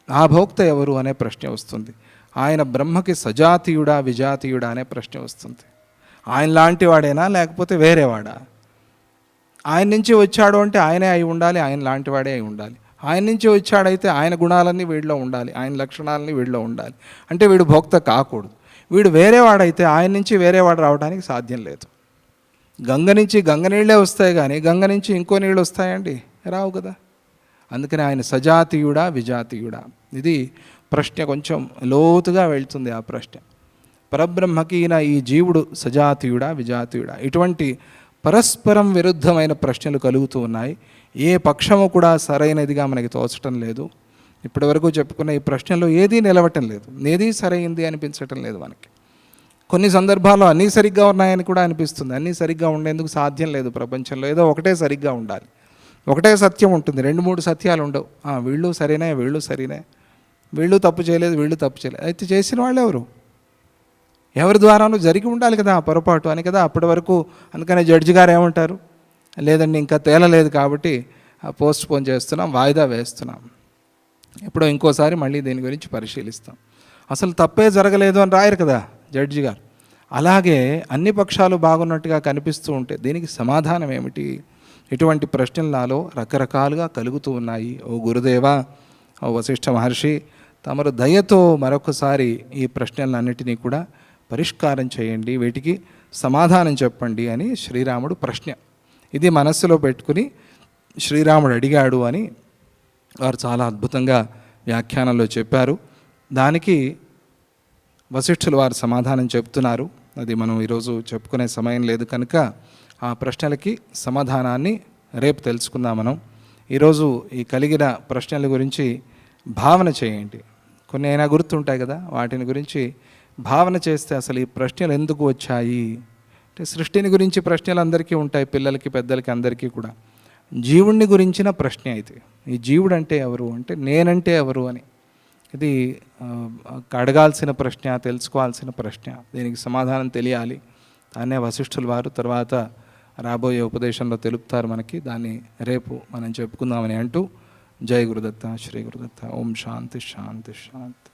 ఆ భోక్త ఎవరు అనే ప్రశ్న వస్తుంది. ఆయన బ్రహ్మకి సజాతీయుడా విజాతీయుడా అనే ప్రశ్న వస్తుంది. ఆయన లాంటి వాడేనా లేకపోతే వేరేవాడా? ఆయన నుంచి వచ్చాడు అంటే ఆయనే అయి ఉండాలి, ఆయన లాంటి వాడే అయి ఉండాలి. ఆయన నుంచి వచ్చాడైతే ఆయన గుణాలన్నీ వీడిలో ఉండాలి, ఆయన లక్షణాలన్నీ వీడిలో ఉండాలి. అంటే వీడు భోక్త కాకూడదు. వీడు వేరేవాడైతే ఆయన నుంచి వేరేవాడు రావడానికి సాధ్యం లేదు. గంగ నుంచి గంగ నీళ్ళే వస్తాయి కానీ గంగ నుంచి ఇంకో నీళ్ళు వస్తాయండి? రావు కదా. అందుకని ఆయన సజాతీయుడా విజాతీయుడా? ఇది ప్రశ్న కొంచెం లోతుగా వెళ్తుంది. ఆ ప్రశ్న పరబ్రహ్మకి ఈ జీవుడు సజాతీయుడా విజాతీయుడా? ఇటువంటి పరస్పరం విరుద్ధమైన ప్రశ్నలు కలుగుతూ ఉన్నాయి. ఏ పక్షము కూడా సరైనదిగా మనకి తోచటం లేదు. ఇప్పటి వరకు చెప్పుకున్న ఈ ప్రశ్నలో ఏదీ నిలవటం లేదు, ఏదీ సరైంది అనిపించటం లేదు మనకి. కొన్ని సందర్భాల్లో అన్నీ సరిగ్గా ఉన్నాయని కూడా అనిపిస్తుంది. అన్నీ సరిగ్గా ఉండేందుకు సాధ్యం లేదు ప్రపంచంలో. ఏదో ఒకటే సరిగ్గా ఉండాలి, ఒకటే సత్యం ఉంటుంది, 2-3 సత్యాలు ఉండవు. వీళ్ళు సరైన, వీళ్ళు సరైన, వీళ్ళు తప్పు చేయలేదు, వీళ్ళు తప్పు చేయలేదు. అయితే చేసిన వాళ్ళు ఎవరి ద్వారానూ జరిగి ఉండాలి కదా పొరపాటు అని కదా అప్పటి వరకు. అందుకనే జడ్జి గారు ఏమంటారు? లేదండి ఇంకా తేలలేదు కాబట్టి పోస్ట్ పోన్ చేస్తున్నాం, వాయిదా వేస్తున్నాం, ఎప్పుడో ఇంకోసారి మళ్ళీ దీని గురించి పరిశీలిస్తాం. అసలు తప్పే జరగలేదు అని రాయరు కదా జడ్జి గారు. అలాగే అన్ని పక్షాలు బాగున్నట్టుగా కనిపిస్తూ ఉంటే దీనికి సమాధానం ఏమిటి? ఇటువంటి ప్రశ్నలు నాలో రకరకాలుగా కలుగుతూ ఉన్నాయి. ఓ గురుదేవా, ఓ వశిష్ఠ మహర్షి, తమరు దయతో మరొకసారి ఈ ప్రశ్నలన్నిటినీ కూడా పరిష్కారం చేయండి, వీటికి సమాధానం చెప్పండి అని శ్రీరాముడు ప్రశ్న ఇది మనస్సులో పెట్టుకుని శ్రీరాముడు అడిగాడు అని వారు చాలా అద్భుతంగా వ్యాఖ్యానంలో చెప్పారు. దానికి వశిష్ఠులు వారు సమాధానం చెప్తున్నారు. అది మనం ఈరోజు చెప్పుకునే సమయం లేదు కనుక ఆ ప్రశ్నలకి సమాధానాన్ని రేపు తెలుసుకుందాం మనం. ఈరోజు ఈ కలిగిన ప్రశ్నల గురించి భావన చేయండి. కొన్ని అయినా గుర్తుంటాయి కదా, వాటిని గురించి భావన చేస్తే అసలు ఈ ప్రశ్నలు ఎందుకు వచ్చాయి అంటే, సృష్టిని గురించి ప్రశ్నలు అందరికీ ఉంటాయి, పిల్లలకి పెద్దలకి అందరికీ కూడా. జీవుణ్ణి గురించిన ప్రశ్న అయితే, ఈ జీవుడు అంటే ఎవరు అంటే నేనంటే ఎవరు అని, ఇది అడగాల్సిన ప్రశ్న, తెలుసుకోవాల్సిన ప్రశ్న. దీనికి సమాధానం తెలియాలి. దాన్నే వశిష్ఠుల వారు తర్వాత రాబోయే ఉపదేశంలో తెలుపుతారు మనకి. దాన్ని రేపు మనం చెప్పుకుందామని అంటూ, జై గురుదత్త, శ్రీ గురుదత్త. ఓం శాంతి శాంతి శాంతి.